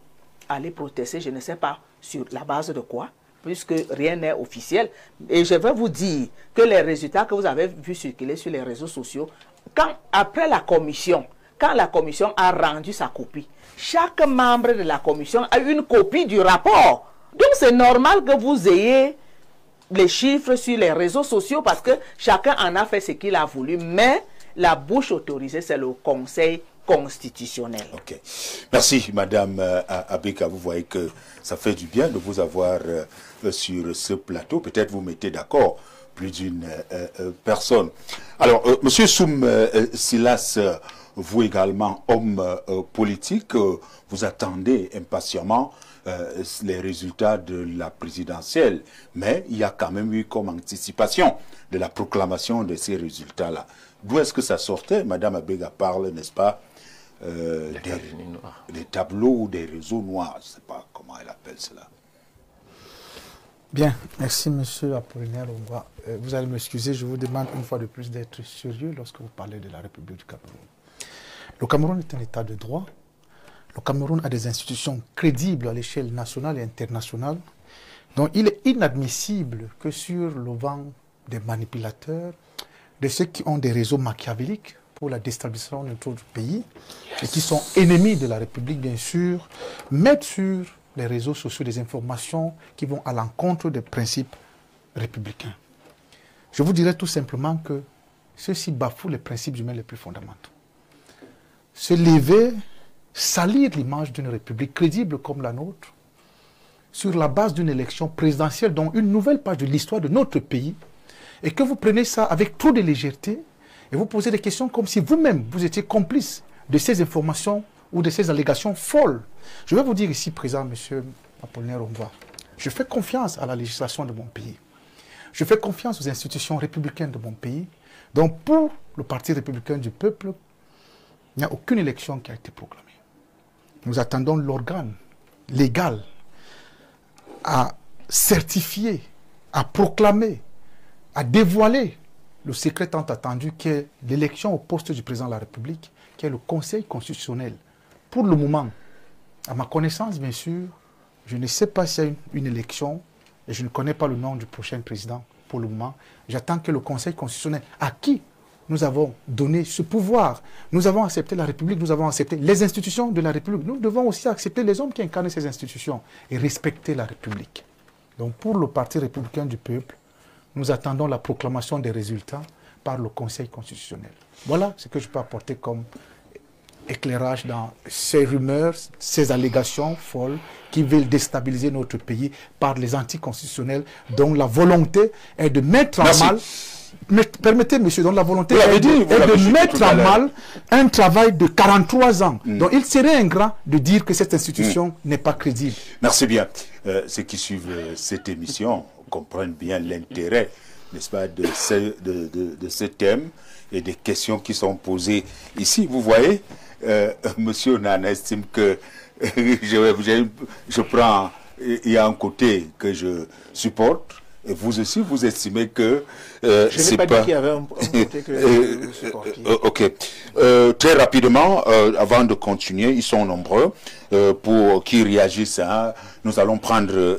allez protester, je ne sais pas sur la base de quoi, puisque rien n'est officiel. Et je vais vous dire que les résultats que vous avez vus circuler sur les réseaux sociaux, après la commission, quand la commission a rendu sa copie, chaque membre de la commission a une copie du rapport. Donc c'est normal que vous ayez les chiffres sur les réseaux sociaux parce que chacun en a fait ce qu'il a voulu, mais la bouche autorisée, c'est le Conseil constitutionnel.
Ok. Merci, Madame Abeka. Vous voyez que ça fait du bien de vous avoir sur ce plateau. Peut-être vous mettez d'accord plus d'une personne. Alors, Monsieur Soum Silas, vous également, homme politique, vous attendez impatiemment les résultats de la présidentielle, mais il y a quand même eu comme anticipation de la proclamation de ces résultats-là. D'où est-ce que ça sortait? Madame Abeka parle, n'est-ce pas, des tableaux ou des réseaux noirs, je ne sais pas comment elle appelle cela.
Bien, merci Monsieur Apollinaire Ongwa. Vous allez m'excuser, je vous demande une fois de plus d'être sérieux lorsque vous parlez de la République du Cameroun. Le Cameroun est un État de droit. Le Cameroun a des institutions crédibles à l'échelle nationale et internationale. Donc il est inadmissible que sur le vent des manipulateurs, de ceux qui ont des réseaux machiavéliques pour la déstabilisation de notre pays, et qui sont ennemis de la République, bien sûr, mettent sur les réseaux sociaux des informations qui vont à l'encontre des principes républicains. Je vous dirais tout simplement que ceux-ci bafouent les principes humains les plus fondamentaux. Se lever, salir l'image d'une république crédible comme la nôtre, sur la base d'une élection présidentielle, dont une nouvelle page de l'histoire de notre pays, et que vous prenez ça avec trop de légèreté, et vous posez des questions comme si vous-même, vous étiez complice de ces informations ou de ces allégations folles. Je vais vous dire ici, présent, Monsieur Apollinaire Ongwa, je fais confiance à la législation de mon pays. Je fais confiance aux institutions républicaines de mon pays. Donc, pour le Parti républicain du peuple, il n'y a aucune élection qui a été proclamée. Nous attendons l'organe légal à certifier, à proclamer, à dévoiler le secret tant attendu qui est l'élection au poste du président de la République, qui est le Conseil constitutionnel. Pour le moment, à ma connaissance, bien sûr, je ne sais pas s'il y a une élection et je ne connais pas le nom du prochain président pour le moment. J'attends que le Conseil constitutionnel, à qui nous avons donné ce pouvoir, nous avons accepté la République, nous avons accepté les institutions de la République. Nous devons aussi accepter les hommes qui incarnent ces institutions et respecter la République. Donc pour le Parti républicain du peuple, nous attendons la proclamation des résultats par le Conseil constitutionnel. Voilà ce que je peux apporter comme éclairage dans ces rumeurs, ces allégations folles qui veulent déstabiliser notre pays par les anticonstitutionnels dont la volonté est de mettre en mal... Mais permettez, monsieur, dont la volonté est de mettre en mal un travail de 43 ans. Donc il serait ingrat de dire que cette institution n'est pas crédible.
Merci bien. Ceux qui suivent cette émission comprennent bien l'intérêt, n'est-ce pas, de ce thème et des questions qui sont posées ici. Vous voyez, monsieur Nana estime que je prends, il y a un côté que je supporte. Et vous aussi, vous estimez que
je n'ai pas dit qu'il y avait un côté que je supportais.
Ok. Très rapidement, avant de continuer, ils sont nombreux pour qui réagissent. Hein. Nous allons prendre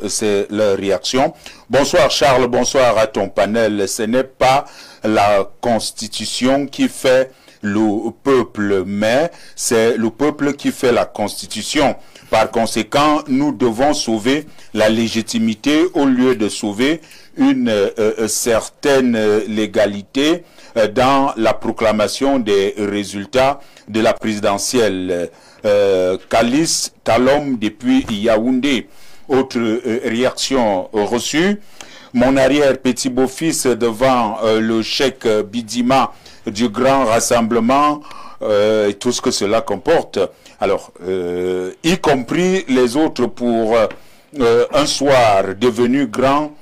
leur réaction. Bonsoir Charles, bonsoir à ton panel. Ce n'est pas la Constitution qui fait le peuple, mais c'est le peuple qui fait la Constitution. Par conséquent, nous devons sauver la légitimité au lieu de sauver une certaine légalité dans la proclamation des résultats de la présidentielle. Calice Talom depuis Yaoundé. Autre réaction reçue. Mon arrière-petit beau-fils devant le chèque Bidima du grand rassemblement et tout ce que cela comporte. Alors, y compris les autres pour un soir devenu grand,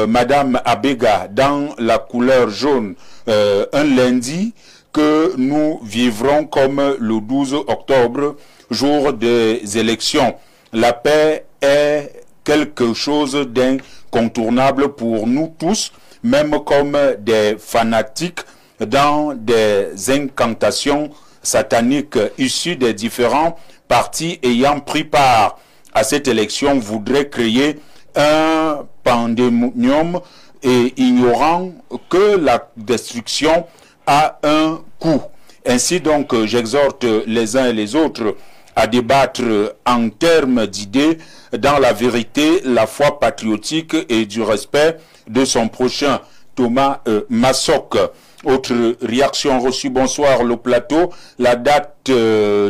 Madame Abeka dans la couleur jaune, un lundi que nous vivrons comme le 12 octobre, jour des élections. La paix est quelque chose d'incontournable pour nous tous, même comme des fanatiques dans des incantations sataniques issues des différents partis ayant pris part à cette élection voudraient créer un pandémonium et ignorant que la destruction a un coût Ainsi donc, j'exhorte les uns et les autres à débattre en termes d'idées dans la vérité, la foi patriotique et du respect de son prochain. Thomas Massok. Autre réaction reçue, bonsoir le plateau. La date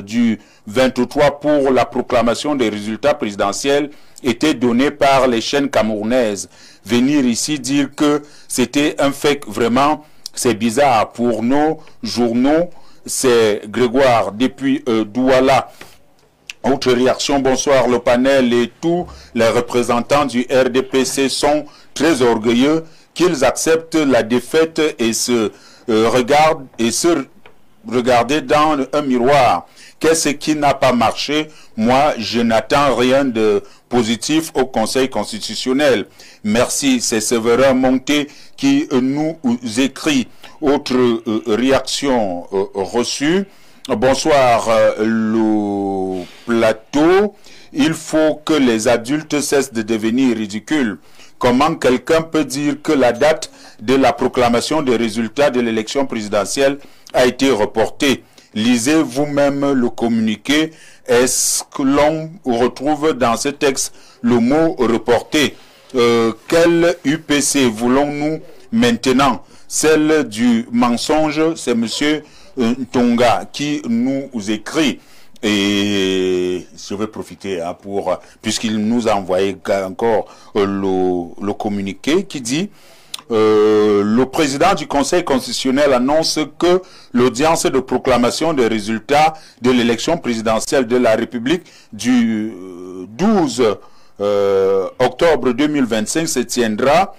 du 23 pour la proclamation des résultats présidentiels était donnée par les chaînes camerounaises. Venir ici dire que c'était un fake, vraiment, c'est bizarre pour nos journaux. C'est Grégoire depuis Douala. Autre réaction, bonsoir le panel et tous les représentants du RDPC sont très orgueilleux qu'ils acceptent la défaite et se regarder dans un miroir. Qu'est-ce qui n'a pas marché? Moi, je n'attends rien de positif au Conseil constitutionnel. Merci, c'est Séverin Monté qui nous écrit. Autre réaction reçue. Bonsoir le plateau. Il faut que les adultes cessent de devenir ridicules. Comment quelqu'un peut dire que la date de la proclamation des résultats de l'élection présidentielle a été reportée? Lisez vous-même le communiqué. Est-ce que l'on retrouve dans ce texte le mot reporté? Quel UPC voulons-nous maintenant? Celle du mensonge, c'est M. Tonga qui nous écrit. Et je vais profiter puisqu'il nous a envoyé encore le communiqué qui dit le président du Conseil constitutionnel annonce que l'audience de proclamation des résultats de l'élection présidentielle de la République du 12 octobre 2025 se tiendra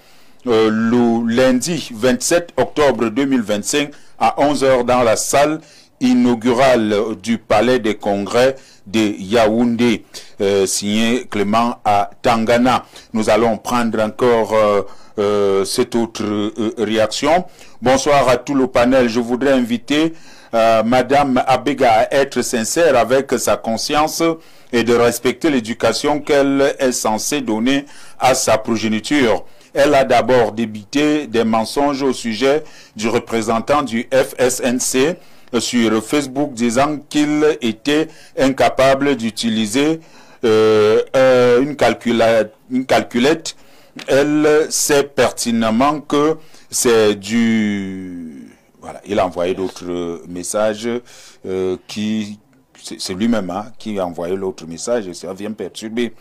le lundi 27 octobre 2025 à 11 h dans la salle inaugurale du Palais des Congrès de Yaoundé, signé Clément à Tangana. Nous allons prendre encore cette autre réaction. Bonsoir à tout le panel. Je voudrais inviter Madame Abega à être sincère avec sa conscience et de respecter l'éducation qu'elle est censée donner à sa progéniture. Elle a d'abord débité des mensonges au sujet du représentant du FSNC sur Facebook disant qu'il était incapable d'utiliser une calculette. Elle sait pertinemment que c'est du... Voilà, il a envoyé d'autres messages c'est lui-même qui a envoyé l'autre message et ça vient perturber.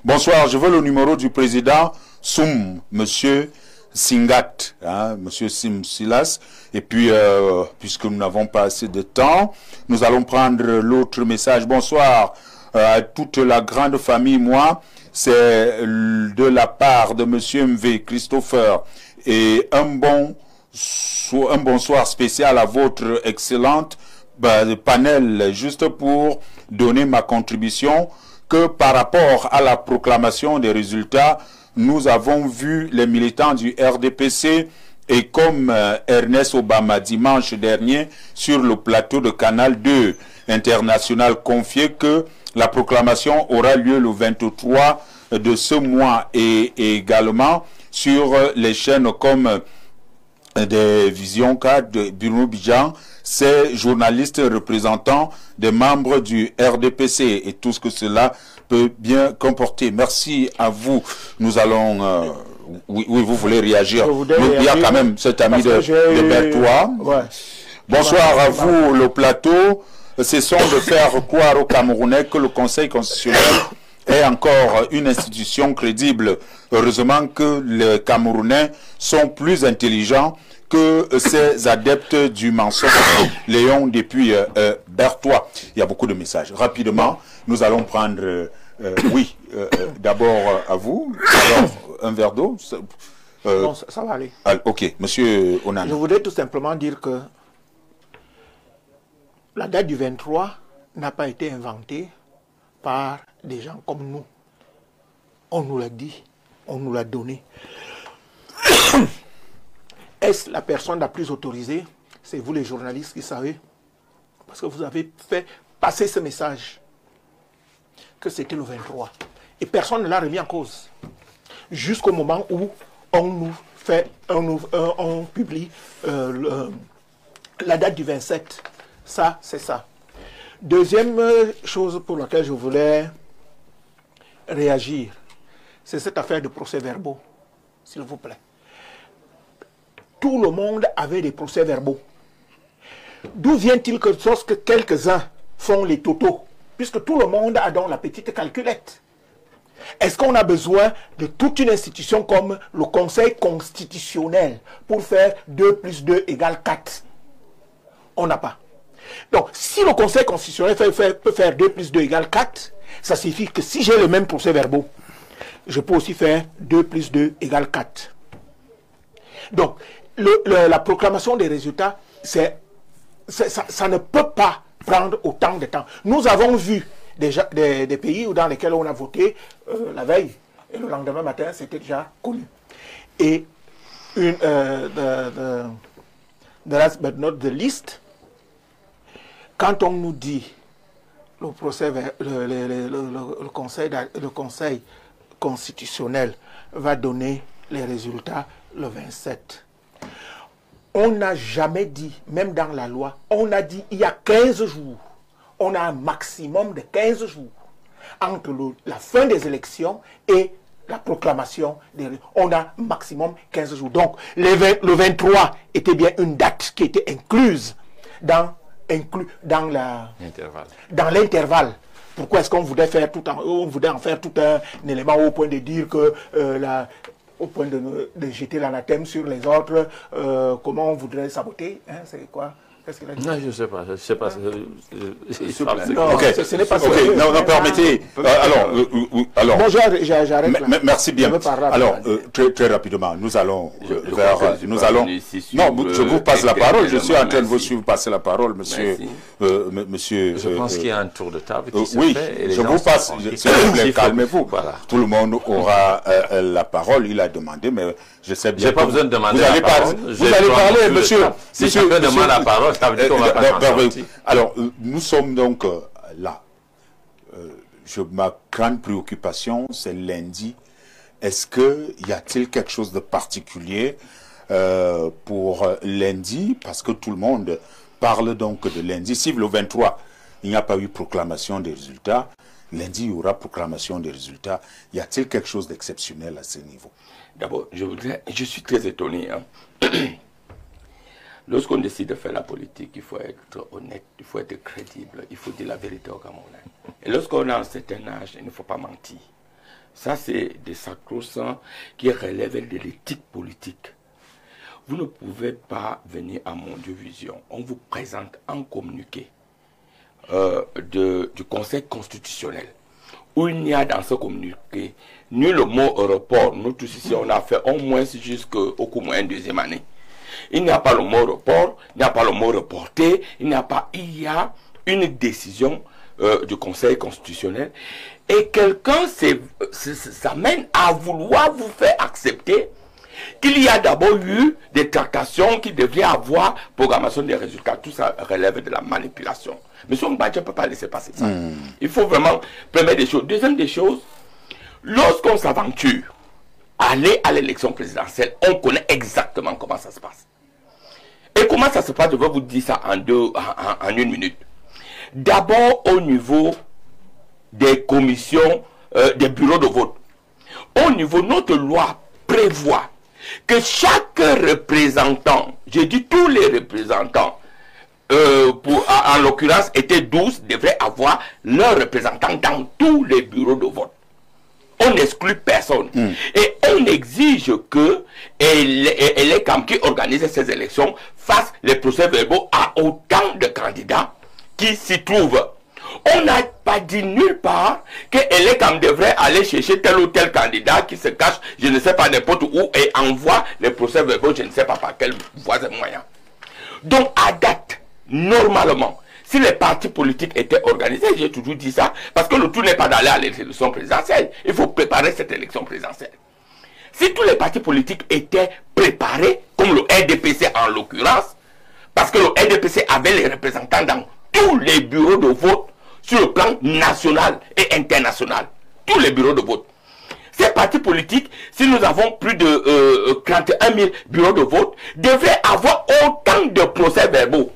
Bonsoir, je veux le numéro du président Soum, monsieur Singat, monsieur Sim Silas. Et puis, puisque nous n'avons pas assez de temps, nous allons prendre l'autre message. Bonsoir à toute la grande famille. Moi, c'est de la part de monsieur MV Christopher et un bonsoir spécial à votre excellente panel, juste pour donner ma contribution que par rapport à la proclamation des résultats, nous avons vu les militants du RDPC et comme Ernest Obama dimanche dernier sur le plateau de Canal 2 international confier que la proclamation aura lieu le 23 de ce mois et également sur les chaînes comme des Vision 4 de Bruno Bijan, ces journalistes représentants des membres du RDPC et tout ce que cela peut bien comporter. Merci à vous. Nous allons... oui, vous voulez réagir. Il y a quand même cet ami de Berthois. Ouais. Bonsoir à vous, le plateau. Cessons de faire croire aux Camerounais que le Conseil constitutionnel est encore une institution crédible. Heureusement que les Camerounais sont plus intelligents que ces adeptes du mensonge. Léon depuis Berthois. Il y a beaucoup de messages. Rapidement, nous allons prendre... oui, d'abord à vous. Alors, un verre d'eau.
Non, ça va aller.
Ok, monsieur Onan.
Je voudrais tout simplement dire que la date du 23 n'a pas été inventée par des gens comme nous. On nous l'a dit, on nous l'a donné. Est-ce la personne la plus autorisée? C'est vous les journalistes qui savez. Parce que vous avez fait passer ce message que c'était le 23. Et personne ne l'a remis en cause. Jusqu'au moment où on nous fait, on publie la date du 27 Ça, c'est ça. Deuxième chose pour laquelle je voulais réagir, c'est cette affaire de procès-verbaux, s'il vous plaît. Tout le monde avait des procès-verbaux. D'où vient-il que lorsque quelques-uns font les totaux, puisque tout le monde a dans la petite calculette? Est-ce qu'on a besoin de toute une institution comme le Conseil constitutionnel pour faire 2 plus 2 égale 4? On n'a pas. Donc, si le Conseil constitutionnel peut faire 2 plus 2 égale 4, ça signifie que si j'ai les mêmes procès-verbaux, je peux aussi faire 2 plus 2 égale 4. Donc, la proclamation des résultats, ça ne peut pas prendre autant de temps. Nous avons vu des pays dans lesquels on a voté la veille, et le lendemain matin, c'était déjà connu. Et the last but not the least, quand on nous dit le Conseil constitutionnel va donner les résultats le 27, on n'a jamais dit, même dans la loi, on a dit il y a 15 jours. On a un maximum de 15 jours entre la fin des élections et la proclamation des résultats. On a maximum 15 jours. Donc, le 23 était bien une date qui était incluse dans l'intervalle. Pourquoi est-ce qu'on voulait en faire tout un élément au point de dire que au point de jeter l'anathème sur les autres, comment on voudrait saboter, hein, c'est quoi?
Non, je ne sais pas. Ce
n'est pas ça. Non, permettez. Alors.
Bon, j'arrête là.
Merci bien. Alors, très rapidement, nous allons vers. Non, je vous passe la parole. Je suis en train de vous suivre passer la parole, monsieur.
Je pense qu'il y a un tour de table qui se
oui,
fait.
je vous passe. S'il vous plaît, calmez-vous. Voilà. Tout le monde aura la parole. Il a demandé, mais je sais bien.
J'ai pas besoin de demander
la parole. Vous allez parler, monsieur.
Si chacun demande la parole, ça veut dire qu'on va pas s'en sortir.
Alors, nous sommes donc là. Ma grande préoccupation, c'est lundi. Est-ce qu'il y a-t-il quelque chose de particulier pour lundi? Parce que tout le monde parle donc de lundi. Si le 23, il n'y a pas eu proclamation des résultats, lundi, il y aura proclamation des résultats. Y a-t-il quelque chose d'exceptionnel à ce niveau?
D'abord, je suis très étonné. Hein. Lorsqu'on décide de faire la politique, il faut être honnête, il faut être crédible, il faut dire la vérité aux Camerounais. Et lorsqu'on a un certain âge, il ne faut pas mentir. Ça, c'est des sacro-saints qui relèvent de l'éthique politique. Vous ne pouvez pas venir à Mondiovision. On vous présente un communiqué du Conseil constitutionnel où il n'y a dans ce communiqué ni le mot report. Nous tous ici, on a fait au moins jusqu'au moins 2e année. Il n'y a pas le mot report, il n'y a pas le mot reporté, il y a une décision du Conseil constitutionnel et quelqu'un s'amène à vouloir vous faire accepter qu'il y a d'abord eu des tractations qui devraient avoir programmation des résultats. Tout ça relève de la manipulation. M. Mbadja ne peut pas laisser passer ça. Il faut vraiment, première des choses. Deuxième des choses, lorsqu'on s'aventure aller à l'élection présidentielle, on connaît exactement comment ça se passe. Et comment ça se passe, je vais vous dire ça en 1 minute. D'abord au niveau des commissions, des bureaux de vote. Au niveau, notre loi prévoit que chaque représentant, je dis tous les représentants, en l'occurrence étaient 12, devraient avoir leur représentant dans tous les bureaux de vote. On n'exclut personne. Et on exige que les CAM qui organisent ces élections fassent les procès-verbaux à autant de candidats qui s'y trouvent. On n'a pas dit nulle part que les CAM devrait aller chercher tel ou tel candidat qui se cache, je ne sais pas n'importe où, et envoie les procès-verbaux, je ne sais pas par quel voie et moyen. Donc à date, normalement, si les partis politiques étaient organisés, j'ai toujours dit ça, parce que le tout n'est pas d'aller à l'élection présidentielle. Il faut préparer cette élection présidentielle. Si tous les partis politiques étaient préparés, comme le RDPC en l'occurrence, parce que le RDPC avait les représentants dans tous les bureaux de vote sur le plan national et international. Tous les bureaux de vote. Ces partis politiques, si nous avons plus de 31 000 bureaux de vote, devraient avoir autant de procès-verbaux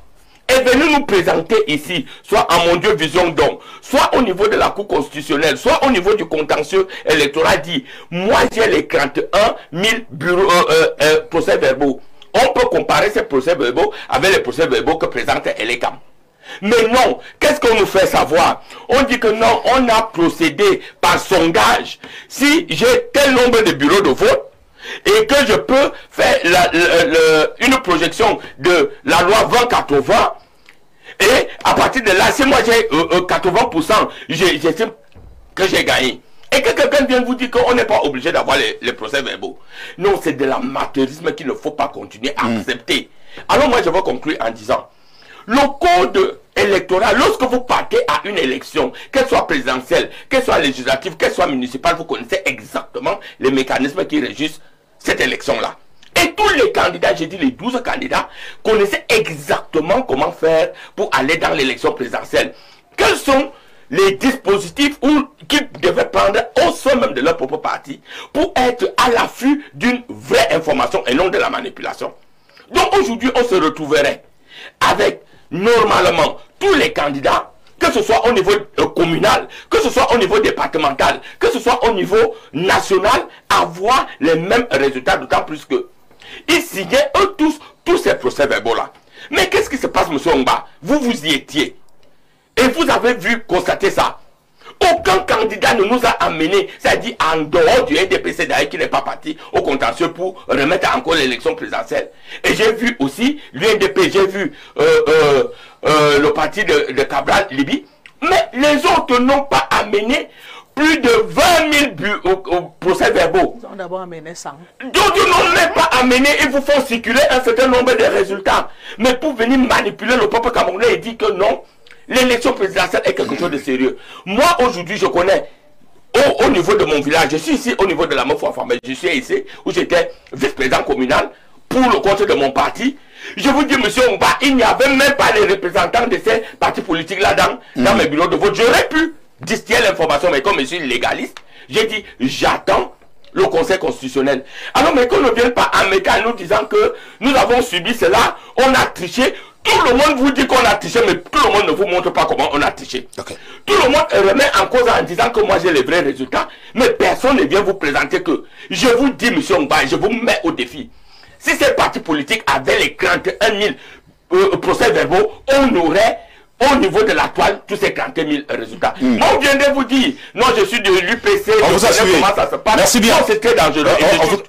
est venu nous présenter ici, soit à Mon Dieu Vision donc, soit au niveau de la Cour constitutionnelle, soit au niveau du contentieux électoral, dit, moi j'ai les 41 000 bureaux, procès-verbaux. On peut comparer ces procès-verbaux avec les procès-verbaux que présente Elekam. Mais non, qu'est-ce qu'on nous fait savoir? On dit que non, on a procédé par sondage. Si j'ai tel nombre de bureaux de vote, et que je peux faire une projection de la loi 2080, et à partir de là, si moi j'ai 80%, j'estime que j'ai gagné. Et que quelqu'un vient vous dire qu'on n'est pas obligé d'avoir les procès-verbaux. Non, c'est de l'amateurisme qu'il ne faut pas continuer à accepter. Alors moi, je vais conclure en disant, le code électoral, lorsque vous partez à une élection, qu'elle soit présidentielle, qu'elle soit législative, qu'elle soit municipale, vous connaissez exactement les mécanismes qui régissent cette élection-là. Et tous les candidats, j'ai dit les 12 candidats, connaissaient exactement comment faire pour aller dans l'élection présidentielle. Quels sont les dispositifs qu'ils devaient prendre au sein même de leur propre parti pour être à l'affût d'une vraie information et non de la manipulation. Donc aujourd'hui, on se retrouverait avec normalement tous les candidats, que ce soit au niveau communal, que ce soit au niveau départemental, que ce soit au niveau national, avoir les mêmes résultats, d'autant plus que ils signaient eux tous ces procès-verbaux-là. Mais qu'est-ce qui se passe, M. Ongba? Vous y étiez. Et vous avez vu, constater ça. Aucun candidat ne nous a amené, c'est-à-dire en dehors du NDPC d'ailleurs qui n'est pas parti au contentieux pour remettre encore l'élection présidentielle. Et j'ai vu aussi l'UNDP, j'ai vu le parti de Cabral Libye, mais les autres n'ont pas amené plus de 20 000 procès-verbaux.
Ils ont d'abord amené 100.
D'autres n'ont même pas amené, ils vous font circuler un certain nombre de résultats. Mais pour venir manipuler le peuple camerounais et dire que non, l'élection présidentielle est quelque chose de sérieux. Moi, aujourd'hui, je connais, au niveau de mon village, je suis ici au niveau de la Meufouafa, mais je suis ici où j'étais vice-président communal pour le compte de mon parti. Je vous dis, monsieur Ongba, il n'y avait même pas les représentants de ces partis politiques là dans mes bureaux de vote. J'aurais pu distiller l'information, mais comme je suis légaliste, j'ai dit, j'attends le Conseil constitutionnel. Alors, mais qu'on ne vienne pas en mettant nous disant que nous avons subi cela, on a triché. Tout le monde vous dit qu'on a triché, mais tout le monde ne vous montre pas comment on a triché. Okay. Tout le monde remet en cause en disant que moi j'ai les vrais résultats, mais personne ne vient vous présenter que. Je vous dis, monsieur Ongba, je vous mets au défi. Si ces partis politiques avaient les 41 000 procès-verbaux, on aurait au niveau de la toile tous ces 40 000 résultats. Moi, on vient de vous dire, non, je suis de l'UPC,
on vous a suivi.
Comment ça se passe.
Merci bien.
C'est très dangereux.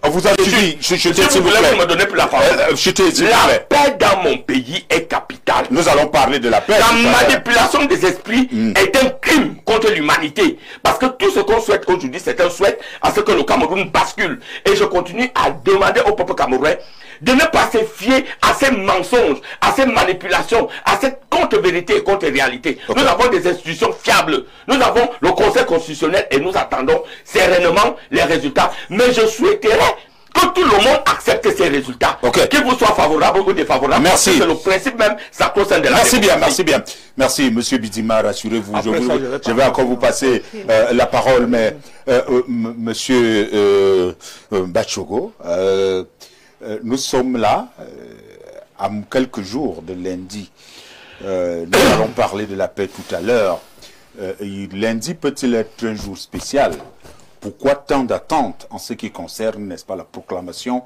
On vous a suivi.
Si vous voulez me donner plus la parole. La paix dans mon pays est capitale.
Nous allons parler de la paix.
La manipulation des esprits est un crime contre l'humanité. Parce que tout ce qu'on souhaite aujourd'hui, c'est un souhait à ce que le Cameroun bascule. Et je continue à demander au peuple camerounais de ne pas se fier à ces mensonges, à ces manipulations, à cette contre-vérité et contre-réalité. Okay. Nous avons des institutions fiables. Nous avons le Conseil constitutionnel et nous attendons sérénement les résultats. Mais je souhaiterais que tout le monde accepte ces résultats. Okay. Qu'ils vous soient favorables ou défavorables.
Merci.
C'est le principe même sacro-saint de la
Merci bien, merci bien. Merci, monsieur Bidima, rassurez-vous. Je vais encore vous passer la parole, mais monsieur Bachogo, nous sommes là à quelques jours de lundi. Nous allons parler de la paix tout à l'heure. Lundi peut-il être un jour spécial? Pourquoi tant d'attentes en ce qui concerne, n'est-ce pas, la proclamation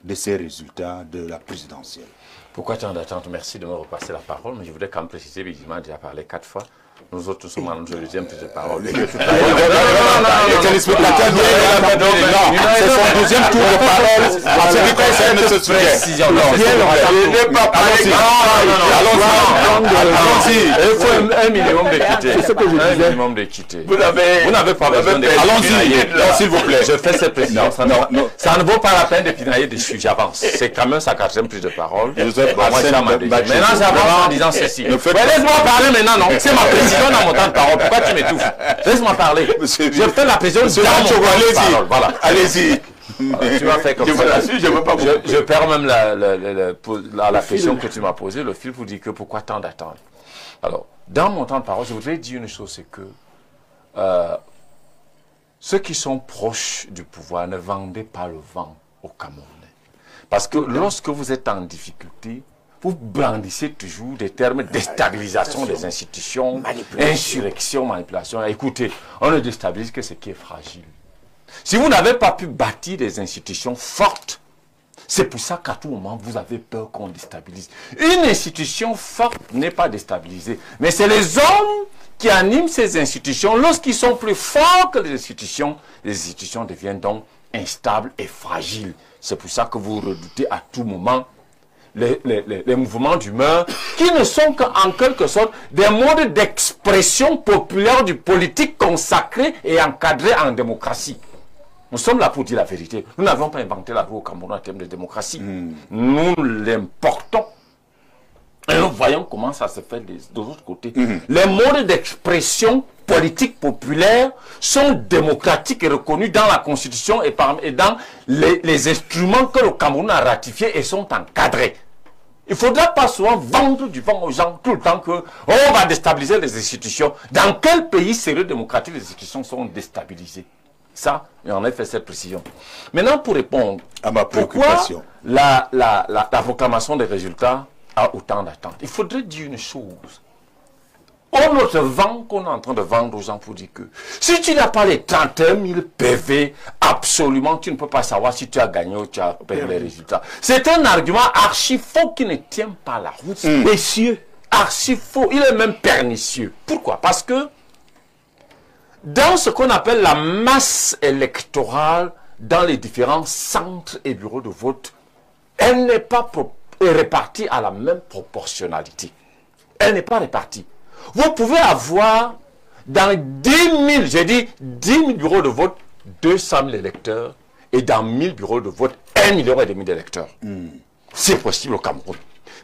de ces résultats de la présidentielle?
Pourquoi tant d'attentes? Merci de me repasser la parole, mais je voudrais quand même préciser, Bidima a déjà parlé 4 fois. Nous autres, nous sommes en deuxième prise de parole.
Les téléspectateurs, c'est son deuxième tour de parole en ce qui concerne ce sujet.
Allons-y. Il faut un minimum d'équité. C'est ce que je disais. Un minimum d'équité. Vous n'avez pas besoin d'équité.
Allons-y, s'il vous plaît.
Je fais cette précision. Ça ne vaut pas la peine de pinailler dessus. J'avance. C'est quand même sa 4e prise de parole. Maintenant, j'avance en disant ceci. Laisse-moi parler maintenant, non? C'est ma précision dans mon temps de parole. Pourquoi tu m'étouffes? Laisse-moi parler. Je fais la précision dans mon temps de parole. Voilà.
Allez-y.
Tu m'as fait comme ça. Je perds même la question que tu m'as posée, le fil pour dire que pourquoi tant d'attendre. Alors, dans mon temps de parole, je voudrais dire une chose, c'est que ceux qui sont proches du pouvoir ne vendez pas le vent aux Camerounais. Parce que lorsque vous êtes en difficulté, vous brandissez toujours des termes déstabilisation des institutions, insurrection, manipulation. Écoutez, on ne déstabilise que ce qui est fragile. Si vous n'avez pas pu bâtir des institutions fortes, c'est pour ça qu'à tout moment, vous avez peur qu'on déstabilise. Une institution forte n'est pas déstabilisée, mais c'est les hommes qui animent ces institutions. Lorsqu'ils sont plus forts que les institutions deviennent donc instables et fragiles. C'est pour ça que vous redoutez à tout moment les mouvements d'humeur qui ne sont qu'en quelque sorte des modes d'expression populaire du politique consacré et encadré en démocratie. Nous sommes là pour dire la vérité. Nous n'avons pas inventé la roue au Cameroun en termes de démocratie. Nous l'importons. Et nous voyons comment ça se fait de l'autre côté. Les modes d'expression politique populaire sont démocratiques et reconnus dans la Constitution et dans les instruments que le Cameroun a ratifiés et sont encadrés. Il ne faudra pas souvent vendre du vent aux gens tout le temps qu'on va déstabiliser les institutions. Dans quel pays sérieux démocratique les institutions sont déstabilisées? Ça, et on a fait cette précision. Maintenant, pour répondre
à ma préoccupation,
pourquoi la proclamation des résultats a autant d'attentes, il faudrait dire une chose. On notre vent qu'on est en train de vendre aux gens pour dire que si tu n'as pas les 31 000 PV, absolument, tu ne peux pas savoir si tu as gagné ou tu as perdu les résultats. C'est un argument archi faux qui ne tient pas la route. Messieurs, archi faux, il est même pernicieux. Pourquoi? Parce que dans ce qu'on appelle la masse électorale dans les différents centres et bureaux de vote, elle n'est pas répartie à la même proportionnalité. Elle n'est pas répartie. Vous pouvez avoir dans 10 000, j'ai dit 10 000 bureaux de vote, 200 000 électeurs, et dans 1000 bureaux de vote, 1,5 million d'électeurs. C'est possible au Cameroun.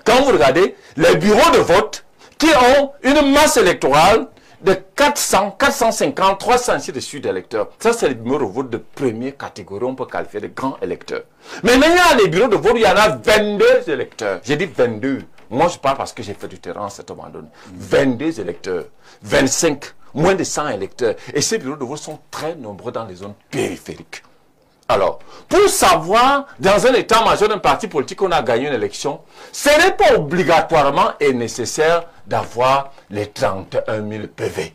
Quand vous regardez les bureaux de vote qui ont une masse électorale de 400, 450, 300 ainsi de suite d'électeurs. Ça, c'est les bureaux de vote de première catégorie. On peut qualifier de grands électeurs. Mais maintenant, il y a les bureaux de vote, il y en a 22 électeurs. J'ai dit 22. Moi, je parle parce que j'ai fait du terrain à cet moment donné. 22 électeurs. 25. Moins de 100 électeurs. Et ces bureaux de vote sont très nombreux dans les zones périphériques. Alors, pour savoir, dans un état-major d'un parti politique qu'on a gagné une élection, ce n'est pas obligatoirement et nécessaire d'avoir les 31 000 PV.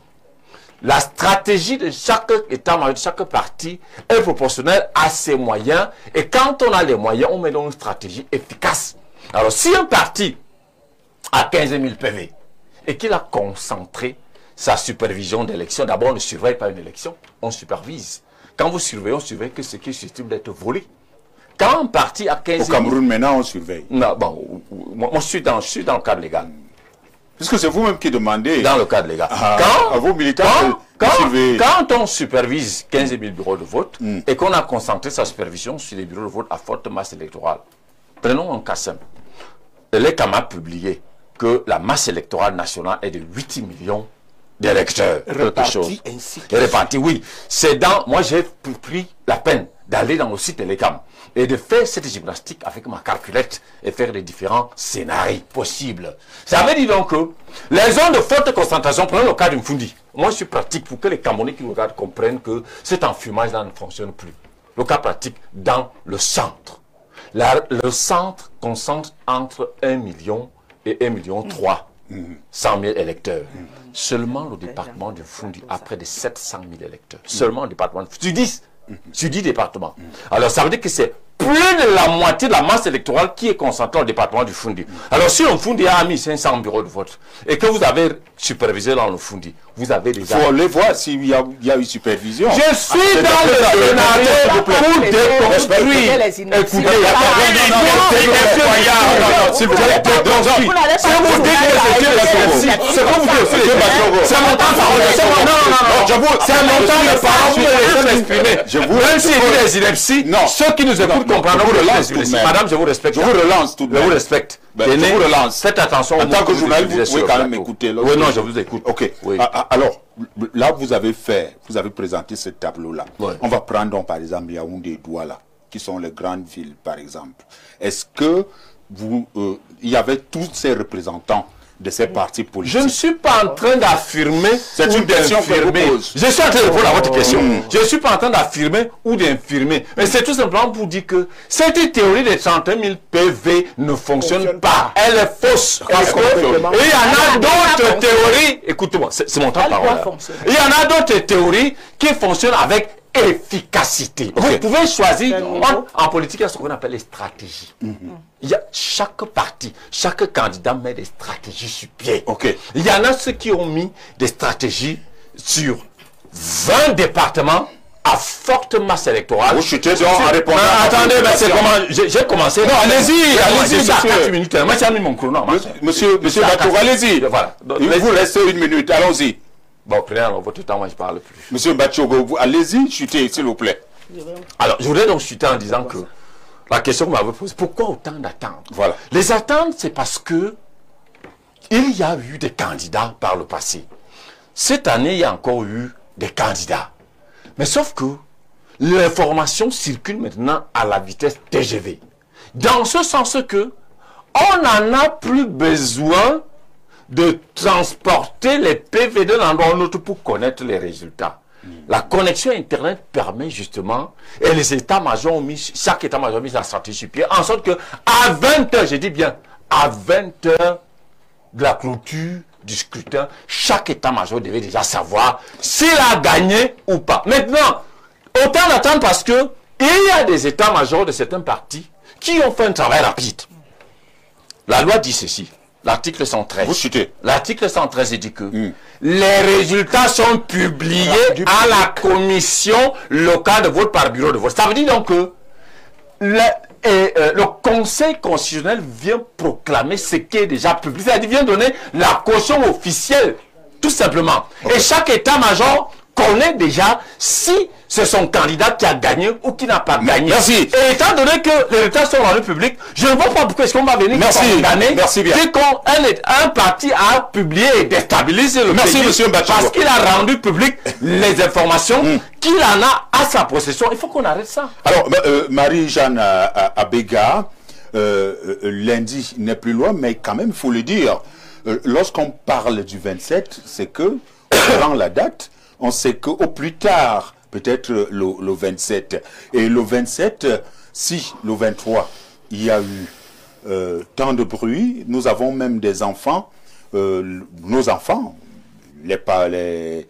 La stratégie de chaque état-major, de chaque parti est proportionnelle à ses moyens. Et quand on a les moyens, on met donc une stratégie efficace. Alors, si un parti a 15 000 PV et qu'il a concentré sa supervision d'élection, d'abord on ne surveille pas une élection, on supervise. Quand vous surveillez, on surveille que ce qui est susceptible d'être volé. Quand un parti a 15 000...
Au Cameroun, maintenant, on surveille.
Non, bon, moi, je suis dans le cadre légal.
Puisque c'est vous-même qui demandez.
Dans le cadre légal.
À vos militants,
quand on supervise 15 000 bureaux de vote et qu'on a concentré sa supervision sur les bureaux de vote à forte masse électorale, prenons un cas simple. L'ECAM a publié que la masse électorale nationale est de 8 millions d'électeurs.
Répartis ainsi.
Répartis, oui. C'est dans... Moi, j'ai pris la peine d'aller dans le site de l'ECAM et de faire cette gymnastique avec ma calculette et faire les différents scénarios possibles. Ça veut dire donc que les zones de forte concentration, prenons le cas d'une Fundi. Moi, je suis pratique pour que les Camerounais qui nous regardent comprennent que cet enfumage-là ne fonctionne plus. Le cas pratique dans le centre. Le centre concentre entre 1 million et 1,3 million 100 000 électeurs. Seulement le département de Fundi a près de 700 000 électeurs. Seulement le département de Fundi. Sur 10 départements. Alors ça veut dire que c'est plus de la moitié de la masse électorale qui est concentrée au département du Fundi. Alors si le Fundi a mis 500 bureaux de vote et que vous avez supervisé dans le Fundi, vous avez déjà...
Il faut aller voir s'il y a eu supervision.
Je suis dans le scénario pour déconstruire. Écoutez, s'il vous plaît, c'est mon temps de parole. Même s'il dit des inepties, ceux qui nous écoutent comprendront que madame, je vous respecte.
Je vous relance tout de même.
Je vous respecte.
Je vous relance.
Faites attention.
En tant que journaliste, vous pouvez quand même m'écouter.
Oui, non, je vous écoute.
Ok.
Oui.
Alors, là, vous avez présenté ce tableau-là.
Oui.
On va prendre donc, par exemple, Yaoundé et Douala, qui sont les grandes villes, par exemple. Est-ce que il y avait tous ces représentants de ces partis politiques.
Je ne suis pas en train d'affirmer.
C'est une question que vous pose.
Je suis en train de répondre à votre question. Je ne suis pas en train d'affirmer ou d'infirmer. Mais c'est tout simplement pour dire que cette théorie des 31 000 PV ne fonctionne pas. Elle est fausse. Parce que il y en a d'autres théories. Écoutez-moi, c'est mon temps de parole. Il y en a d'autres théories qui fonctionnent avec efficacité. Vous pouvez choisir. En politique, il y a ce qu'on appelle les stratégies. Il y a chaque parti, chaque candidat met des stratégies sur pied. Il y en a ceux qui ont mis des stratégies sur 20 départements à forte masse électorale.
Vous chutez donc en répondant.
Attendez, c'est comment j'ai commencé. Non, allez-y, monsieur. 4 minutes. Moi, j'ai mis mon chrono.
Monsieur Batour, allez-y.
Voilà.
Il vous reste 1 minute. Allons-y.
Bon, prenez alors votre temps, moi je parle plus.
Monsieur Batchogo, allez-y, chutez, s'il vous plaît.
Alors, je voudrais donc chuter en disant que la question que vous m'avez posée, pourquoi autant d'attentes?
Voilà.
Les attentes, c'est parce que il y a eu des candidats par le passé. Cette année, il y a encore eu des candidats. Mais sauf que l'information circule maintenant à la vitesse TGV. Dans ce sens que on n'en a plus besoin de transporter les PV d'un endroit à un autre pour connaître les résultats. La connexion Internet permet justement, et les états-majors ont mis, chaque état-major a mis la stratégie sur pied, en sorte que à 20h, je dis bien, à 20h de la clôture du scrutin, chaque état-major devait déjà savoir s'il a gagné ou pas. Maintenant, autant d'attendre parce que il y a des états-majors de certains partis qui ont fait un travail rapide. La loi dit ceci. L'article 113.
Vous chutez.
L'article 113 dit que les résultats sont publiés à la commission locale de vote par bureau de vote. Ça veut dire donc que le Conseil constitutionnel vient proclamer ce qui est déjà publié. C'est-à-dire vient donner la caution officielle, tout simplement. Et chaque état-major connaît déjà si c'est son candidat qui a gagné ou qui n'a pas gagné.
Merci.
Et étant donné que les résultats sont rendus publics, je ne vois pas pourquoi est-ce qu'on va venir condamner dès qu'un parti a publié et déstabilisé le pays.
Monsieur Bachagou.
Parce qu'il a rendu public les informations qu'il en a à sa possession. Il faut qu'on arrête ça.
Alors, Marie-Jeanne Abega, lundi n'est plus loin, mais quand même, il faut le dire, lorsqu'on parle du 27, c'est que, on prend la date, on sait qu'au plus tard, peut-être le 27. Et le 27, si le 23, il y a eu tant de bruit, nous avons même des enfants, nos enfants, les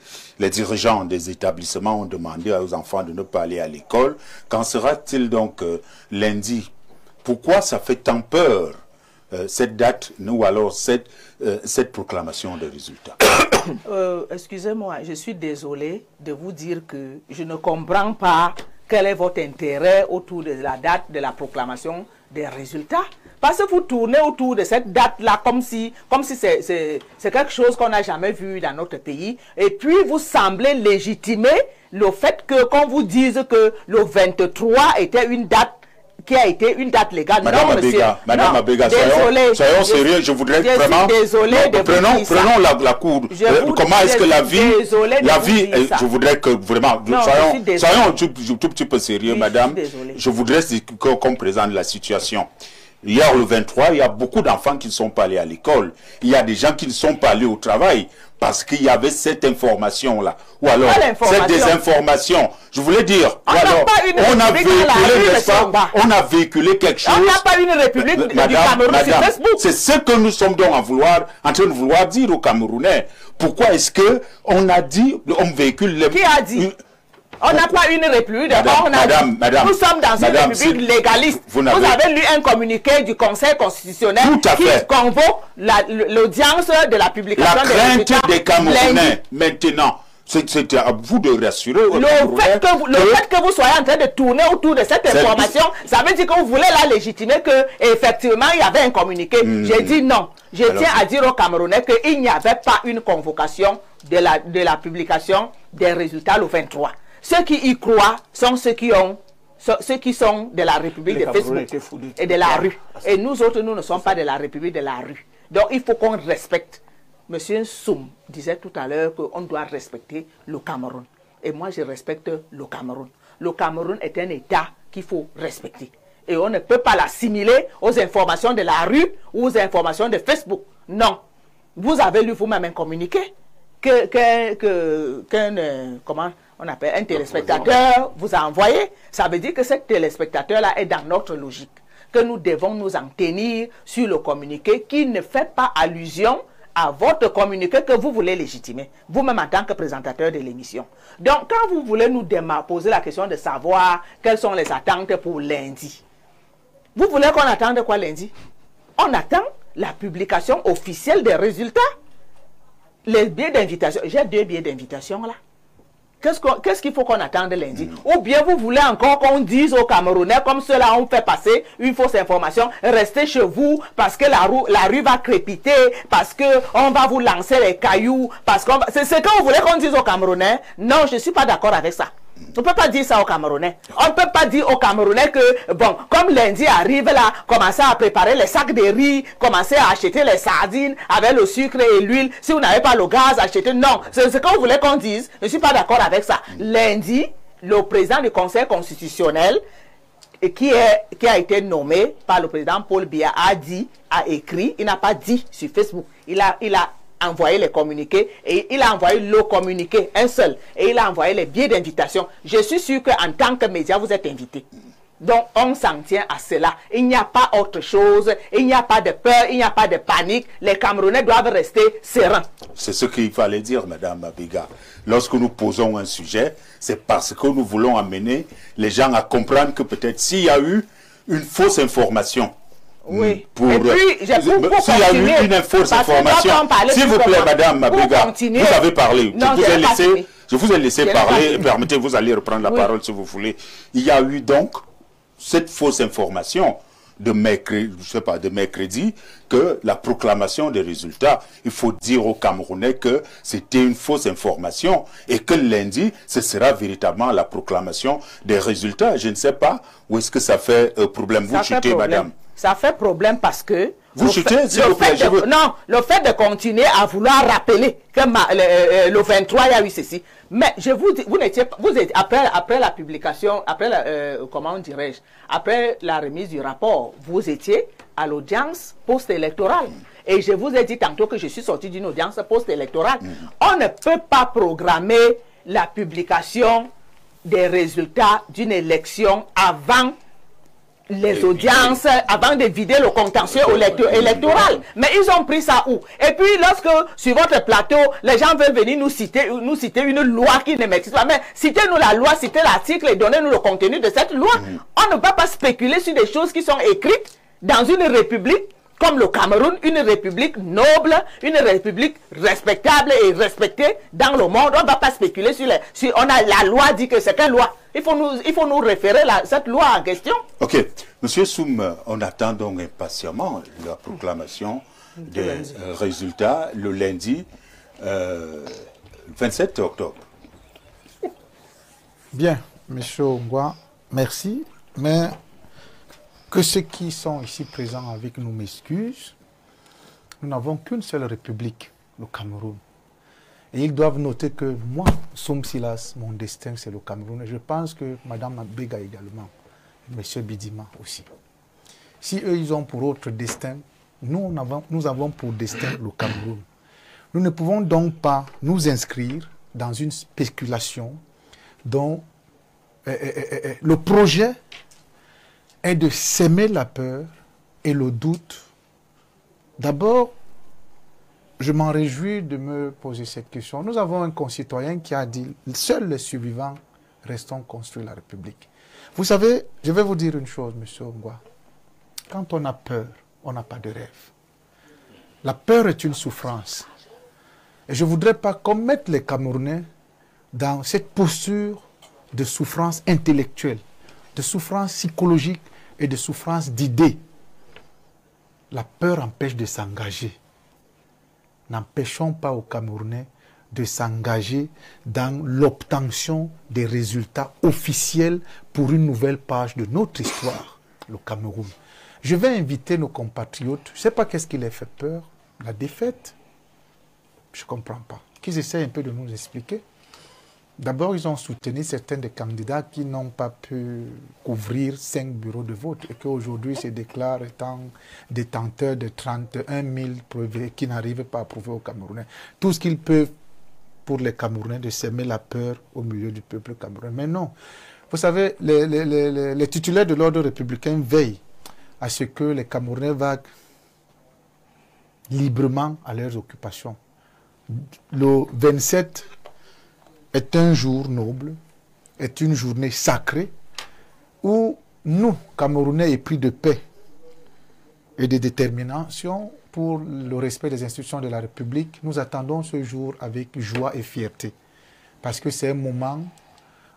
dirigeants des établissements ont demandé aux enfants de ne pas aller à l'école. Qu'en sera-t-il donc lundi? Pourquoi ça fait tant peur cette date ou alors cette proclamation de résultats?
Excusez-moi, je suis désolé de vous dire que je ne comprends pas quel est votre intérêt autour de la date de la proclamation des résultats. Parce que vous tournez autour de cette date-là comme si c'est quelque chose qu'on n'a jamais vu dans notre pays. Et puis vous semblez légitimer le fait que qu'on vous dise que le 23 était une date qui a été une date légale.
Madame Abega, Madame Abega, soyons sérieux, je voudrais vraiment... Prenons la cour. Comment est-ce que la vie, je voudrais que vraiment, soyons un tout petit peu sérieux, madame. Je voudrais qu'on présente la situation. Hier, le 23, il y a beaucoup d'enfants qui ne sont pas allés à l'école. Il y a des gens qui ne sont pas allés au travail parce qu'il y avait cette information-là. Ou alors, cette désinformation. Je voulais dire, on a véhiculé, n'est-ce pas? On a véhiculé quelque chose.
On n'a pas une république du Cameroun sur Facebook.
C'est ce que nous sommes donc en train de vouloir dire aux Camerounais. Pourquoi est-ce que on a dit, on véhicule les...
Qui a dit? On n'a pas une république. D'abord, nous sommes dans une république légaliste. Vous avez lu un communiqué du Conseil constitutionnel qui convoque l'audience de la publication
des résultats. La crainte des Camerounais, maintenant, c'est à vous de rassurer.
Le fait que vous soyez en train de tourner autour de cette information, ça veut dire que vous voulez la légitimer qu'effectivement, il y avait un communiqué. J'ai dit non. Je tiens à dire aux Camerounais qu'il n'y avait pas une convocation de la publication des résultats le 23. Ceux qui y croient sont ceux qui sont de la République de Facebook et de la rue. Et nous autres, nous ne sommes pas de la République de la rue. Donc il faut qu'on respecte. Monsieur Soum disait tout à l'heure qu'on doit respecter le Cameroun. Et moi, je respecte le Cameroun. Le Cameroun est un État qu'il faut respecter. Et on ne peut pas l'assimiler aux informations de la rue ou aux informations de Facebook. Non. Vous avez lu vous-même un communiqué comment on appelle, un téléspectateur vous a envoyé. Ça veut dire que ce téléspectateur-là est dans notre logique, que nous devons nous en tenir sur le communiqué qui ne fait pas allusion à votre communiqué que vous voulez légitimer, vous-même en tant que présentateur de l'émission. Donc, quand vous voulez nous poser la question de savoir quelles sont les attentes pour lundi, vous voulez qu'on attende quoi lundi? On attend la publication officielle des résultats. Les billets d'invitation, j'ai 2 billets d'invitation là. Qu'est-ce qu'il faut qu'on attende lundi? Ou bien vous voulez encore qu'on dise aux Camerounais, comme ceux-là ont fait passer une fausse information, restez chez vous parce que la rue va crépiter, parce qu'on va vous lancer les cailloux, parce qu'on va... C'est ce que vous voulez qu'on dise aux Camerounais? Non, je ne suis pas d'accord avec ça. On ne peut pas dire ça aux Camerounais. On ne peut pas dire aux Camerounais que, bon, comme lundi arrive là, commencez à préparer les sacs de riz, commencez à acheter les sardines avec le sucre et l'huile. Si vous n'avez pas le gaz, achetez. Non, c'est ce que vous voulez qu'on dise. Je ne suis pas d'accord avec ça. Lundi, le président du Conseil constitutionnel, qui a été nommé par le président Paul Biya, a écrit, il n'a pas dit sur Facebook, il a envoyé les communiqués et il a envoyé le communiqué, un seul, et il a envoyé les billets d'invitation. Je suis sûr qu'en tant que média, vous êtes invité. Donc, on s'en tient à cela. Il n'y a pas autre chose, il n'y a pas de peur, il n'y a pas de panique. Les Camerounais doivent rester sereins.
C'est ce qu'il fallait dire, Madame Mabega. Lorsque nous posons un sujet, c'est parce que nous voulons amener les gens à comprendre que peut-être s'il y a eu une fausse information,
oui.
Pour,
et puis,
s'il y a eu une fausse information, s'il vous plaît, Madame Mabega, vous avez parlé. Non, je vous ai laissé parler. Permettez, vous allez reprendre la parole si vous voulez. Il y a eu donc cette fausse information de mercredi, je sais pas, de mercredi, que la proclamation des résultats, il faut dire aux Camerounais que c'était une fausse information et que lundi, ce sera véritablement la proclamation des résultats. Je ne sais pas où est-ce que ça fait problème. Vous chutez, madame.
Ça fait problème parce que...
Vous chutez, s'il vous plaît.
Non, le fait de continuer à vouloir rappeler que le 23, il y a eu ceci. Mais je vous dis, vous êtes après la publication, comment dirais-je, après la remise du rapport, vous étiez à l'audience post-électorale. Et je vous ai dit tantôt que je suis sorti d'une audience post-électorale. On ne peut pas programmer la publication des résultats d'une élection avant les audiences, avant de vider le contentieux électoral. Mais ils ont pris ça où? Et puis lorsque sur votre plateau, les gens veulent venir nous citer une loi qui ne m'existe pas. Mais citez-nous la loi, citez l'article et donnez-nous le contenu de cette loi. On ne va pas spéculer sur des choses qui sont écrites dans une république comme le Cameroun, une république noble, une république respectable et respectée dans le monde. On ne va pas spéculer sur la loi dit que c'est quelle loi. Il faut nous référer cette loi en question.
Ok. Monsieur Soum, on attend donc impatiemment la proclamation des résultats le lundi 27 octobre.
Bien, monsieur Ngwa, merci. Mais que ceux qui sont ici présents avec nous m'excusent, nous n'avons qu'une seule république, le Cameroun. Et ils doivent noter que moi, Soum Silas, mon destin, c'est le Cameroun. Et je pense que Mme Mabega également, M. Bidima aussi. Si eux, ils ont pour autre destin, nous avons pour destin le Cameroun. Nous ne pouvons donc pas nous inscrire dans une spéculation dont le projet est de s'aimer la peur et le doute. D'abord, je m'en réjouis de me poser cette question. Nous avons un concitoyen qui a dit « Seuls les survivants restons construire la République ». Vous savez, je vais vous dire une chose, monsieur Ngwa. Quand on a peur, on n'a pas de rêve. La peur est une souffrance. Et je ne voudrais pas qu'on mette les Camerounais dans cette posture de souffrance intellectuelle, de souffrance psychologique et de souffrance d'idées. La peur empêche de s'engager. N'empêchons pas aux Camerounais de s'engager dans l'obtention des résultats officiels pour une nouvelle page de notre histoire, le Cameroun. Je vais inviter nos compatriotes, je ne sais pas qu'est-ce qui les fait peur, la défaite, je ne comprends pas. Qu'ils essayent un peu de nous expliquer.
D'abord, ils ont soutenu certains des candidats qui n'ont pas pu couvrir 5 bureaux de vote et qu'aujourd'hui se déclarent étant détenteurs de 31 000 brevets qui n'arrivent pas à prouver aux Camerounais. Tout ce qu'ils peuvent pour les Camerounais de semer la peur au milieu du peuple camerounais. Mais non. Vous savez, les titulaires de l'ordre républicain veillent à ce que les Camerounais vaguent librement à leurs occupations. Le 27 est un jour noble, est une journée sacrée où nous, Camerounais épris de paix et de détermination pour le respect des institutions de la République, nous attendons ce jour avec joie et fierté. Parce que c'est un moment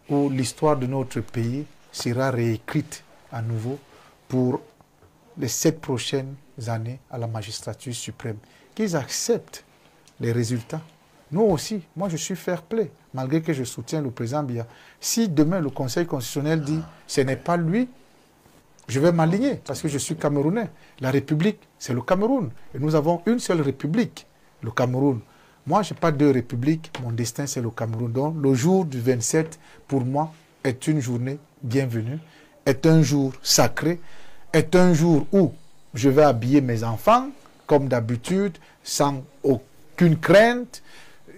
où l'histoire de notre pays sera réécrite à nouveau pour les 7 prochaines années à la magistrature suprême. Qu'ils acceptent les résultats. Nous aussi, moi je suis fair play, malgré que je soutiens le président Biya. Si demain le Conseil constitutionnel dit ce n'est pas lui, je vais m'aligner parce que je suis Camerounais. La République, c'est le Cameroun. Et nous avons une seule République, le Cameroun. Moi, je n'ai pas 2 républiques, mon destin c'est le Cameroun. Donc le jour du 27, pour moi, est une journée bienvenue, est un jour sacré, est un jour où je vais habiller mes enfants, comme d'habitude, sans aucune crainte.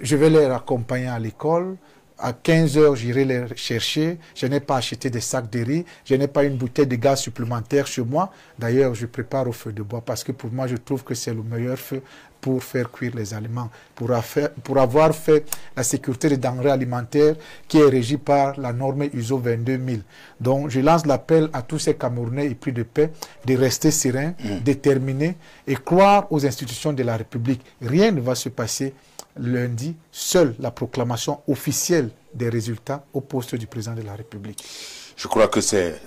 Je vais les accompagner à l'école. À 15 h, j'irai les chercher. Je n'ai pas acheté des sacs de riz. Je n'ai pas une bouteille de gaz supplémentaire chez moi. D'ailleurs, je prépare au feu de bois parce que pour moi, je trouve que c'est le meilleur feu pour faire cuire les aliments, pour avoir fait la sécurité des denrées alimentaires qui est régie par la norme ISO 22000. Donc, je lance l'appel à tous ces Camerounais épris de paix de rester sereins, déterminés et croire aux institutions de la République. Rien ne va se passer lundi, seule la proclamation officielle des résultats au poste du président de la République.
Je crois que c'est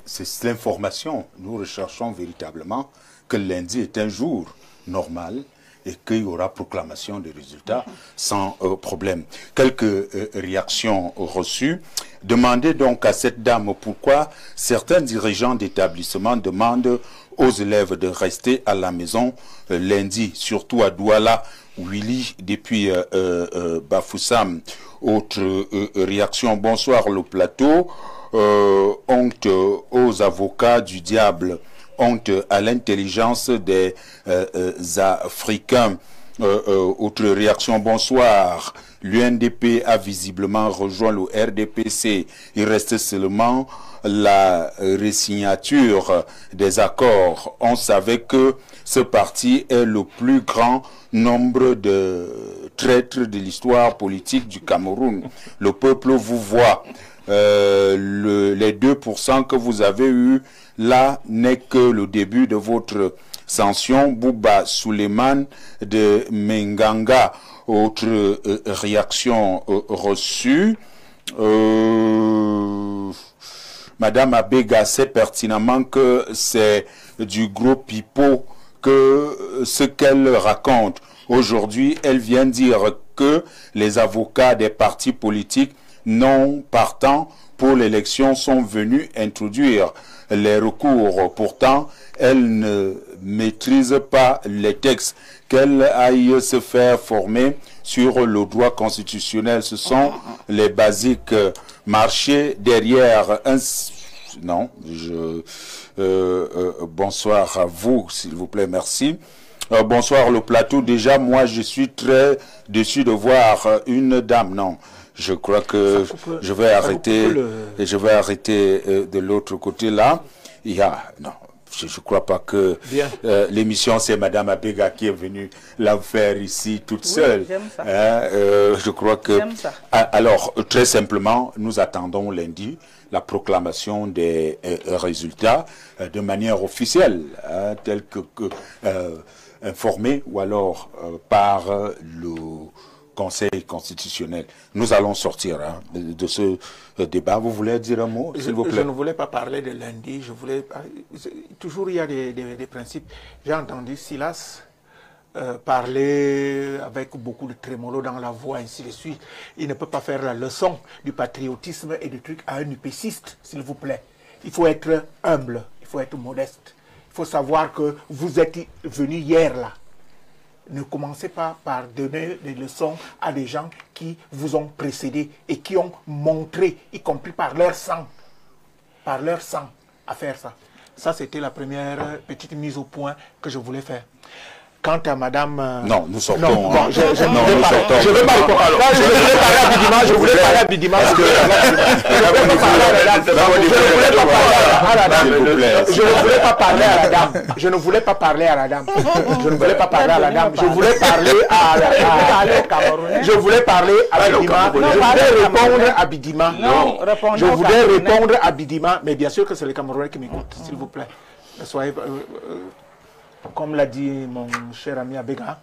l'information. Nous recherchons véritablement que lundi est un jour normal et qu'il y aura proclamation des résultats sans problème. Quelques réactions reçues. Demandez donc à cette dame pourquoi certains dirigeants d'établissements demandent aux élèves de rester à la maison lundi, surtout à Douala, Willy, depuis Bafoussam. Autre réaction, bonsoir le plateau. Honte aux avocats du diable, honte à l'intelligence des Africains. Autre réaction, bonsoir. L'UNDP a visiblement rejoint le RDPC. Il reste seulement la resignature des accords. On savait que ce parti est le plus grand nombre de traîtres de l'histoire politique du Cameroun. Le peuple vous voit. Les 2% que vous avez eu là n'est que le début de votre sanction. Bouba Suleiman de Menganga. Autre réaction reçue. Madame Abega sait pertinemment que c'est du gros pipeau que ce qu'elle raconte. Aujourd'hui, elle vient dire que les avocats des partis politiques non partants pour l'élection sont venus introduire les recours. Pourtant, elle ne maîtrise pas les textes. Qu'elle aille se faire former sur le droit constitutionnel. Ce sont les basiques. Marcher derrière un... Non, bonsoir à vous, s'il vous plaît, merci. Bonsoir le plateau. Déjà, moi, je suis très déçu de voir une dame. Non, je crois que je vais arrêter. Je vais arrêter de l'autre côté là. Il y a non. Je ne crois pas que l'émission, c'est Madame Abega qui est venue la faire ici toute seule.
J'aime ça.
Je crois que... Alors, très simplement, nous attendons lundi la proclamation des résultats de manière officielle, telle que informée ou alors par le Conseil constitutionnel. Nous allons sortir de ce débat. Vous voulez dire un mot, s'il vous plaît?
Je ne voulais pas parler de lundi. Je voulais toujours il y a des principes. J'ai entendu Silas parler avec beaucoup de trémolo dans la voix, ainsi de suite. Il ne peut pas faire la leçon du patriotisme et du truc à un UPCiste, s'il vous plaît. Il faut être humble, il faut être modeste. Il faut savoir que vous êtes venu hier là. ne commencez pas par donner des leçons à des gens qui vous ont précédé et qui ont montré, y compris par leur sang, à faire ça. Ça, c'était la première petite mise au point que je voulais faire. Quant à madame...
Non, nous sortons.
Non, bon, je
nous sortons.
je veux pas répondre. Je voulais parler à Bidima. Je voulais pas parler à la dame. Je ne voulais pas parler à la dame. Je ne voulais pas parler à la dame. Je voulais parler à Bidima. Je voulais répondre à Bidima. Je voulais répondre à Bidima, mais bien sûr que c'est les Camerounais qui m'écoutent, s'il vous plaît. Soyez... Comme l'a dit mon cher ami Abega,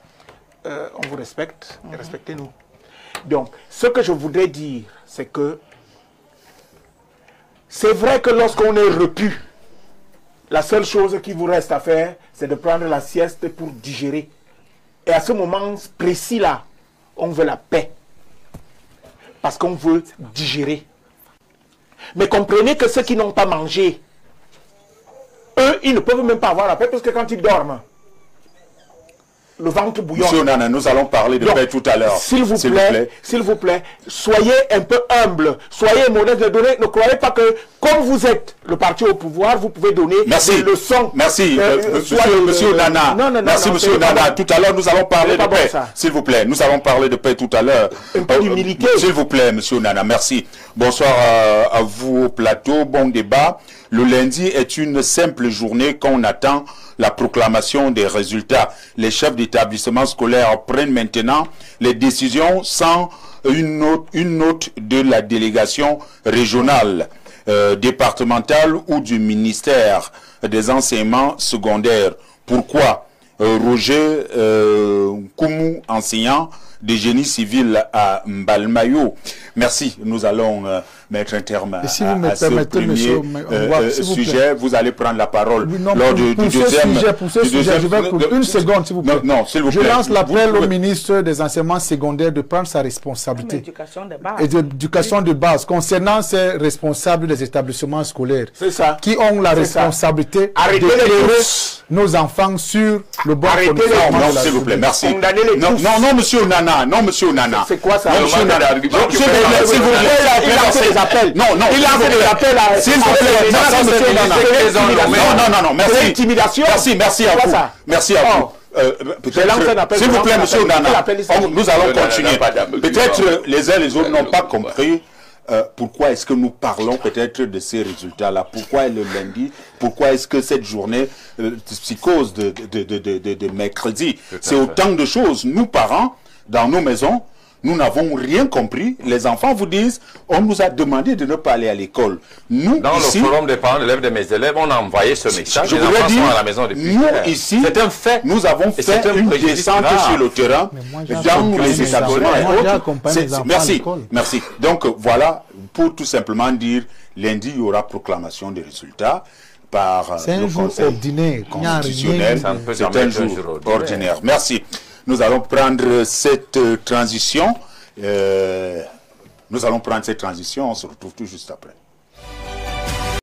on vous respecte, respectez-nous. Donc, ce que je voudrais dire, c'est que c'est vrai que lorsqu'on est repu, la seule chose qui vous reste à faire, c'est de prendre la sieste pour digérer. Et à ce moment précis-là, on veut la paix. Parce qu'on veut digérer. Mais comprenez que ceux qui n'ont pas mangé, eux, ils ne peuvent même pas avoir la paix parce que quand ils dorment, le ventre bouillonne.
Monsieur Nana, nous allons parler de paix tout à l'heure.
S'il vous plaît, soyez un peu humble, soyez modeste, ne croyez pas que, comme vous êtes le parti au pouvoir, vous pouvez donner des leçons.
Merci, monsieur Nana. Merci, monsieur Nana. Tout à l'heure, nous allons parler de paix. S'il vous plaît, nous allons parler de paix tout à l'heure.
Un peu d'humilité.
S'il vous plaît, monsieur Nana, merci. Bonsoir à vous au plateau, bon débat. Le lundi est une simple journée quand on attend la proclamation des résultats. Les chefs d'établissement scolaire prennent maintenant les décisions sans une note de la délégation régionale, départementale ou du ministère des enseignements secondaires. Pourquoi Roger Koumou, enseignant de génie civil à Mbalmayo. Merci, nous allons mettre un terme à ce premier sujet. Vous allez prendre la parole lors du deuxième.
Pour ce sujet, je vais pour une seconde, s'il vous plaît.
Non, s'il vous plaît.
Je lance l'appel au ministre des enseignements secondaires de prendre sa responsabilité. Et d'éducation de base concernant ces responsables des établissements scolaires qui ont la responsabilité d'éclairer nos enfants sur le bon fonctionnement.
Non, s'il vous plaît, merci. Non, monsieur Nana. Non, monsieur Nana.
C'est quoi ça?
Non, monsieur Nana. S'il vous plaît,
il a fait des appels.
Non,
il a fait des appels à...
S'il vous plaît, non, merci.
C'est l'intimidation.
Merci à vous. Merci à vous. S'il vous plaît, monsieur Nana, nous allons continuer. Peut-être les uns les autres n'ont pas compris pourquoi est-ce que nous parlons peut-être de ces résultats-là. Pourquoi le lundi? Pourquoi est-ce que cette journée de psychose de mercredi? C'est autant de choses. Nous, parents, dans nos maisons, nous n'avons rien compris. Les enfants vous disent, on nous a demandé de ne pas aller à l'école. Nous,
dans
ici,
le forum des parents d'élèves de mes élèves, on a envoyé ce message.
Je voudrais dire,
à la maison depuis
nous ici,
c'est un fait.
Nous avons fait une descente sur le terrain dans les établissements et autres. Merci. Donc voilà, pour tout simplement dire, lundi, il y aura proclamation des résultats par le Conseil constitutionnel. C'est un jour ordinaire. Merci. Nous allons prendre cette transition. On se retrouve tout juste après.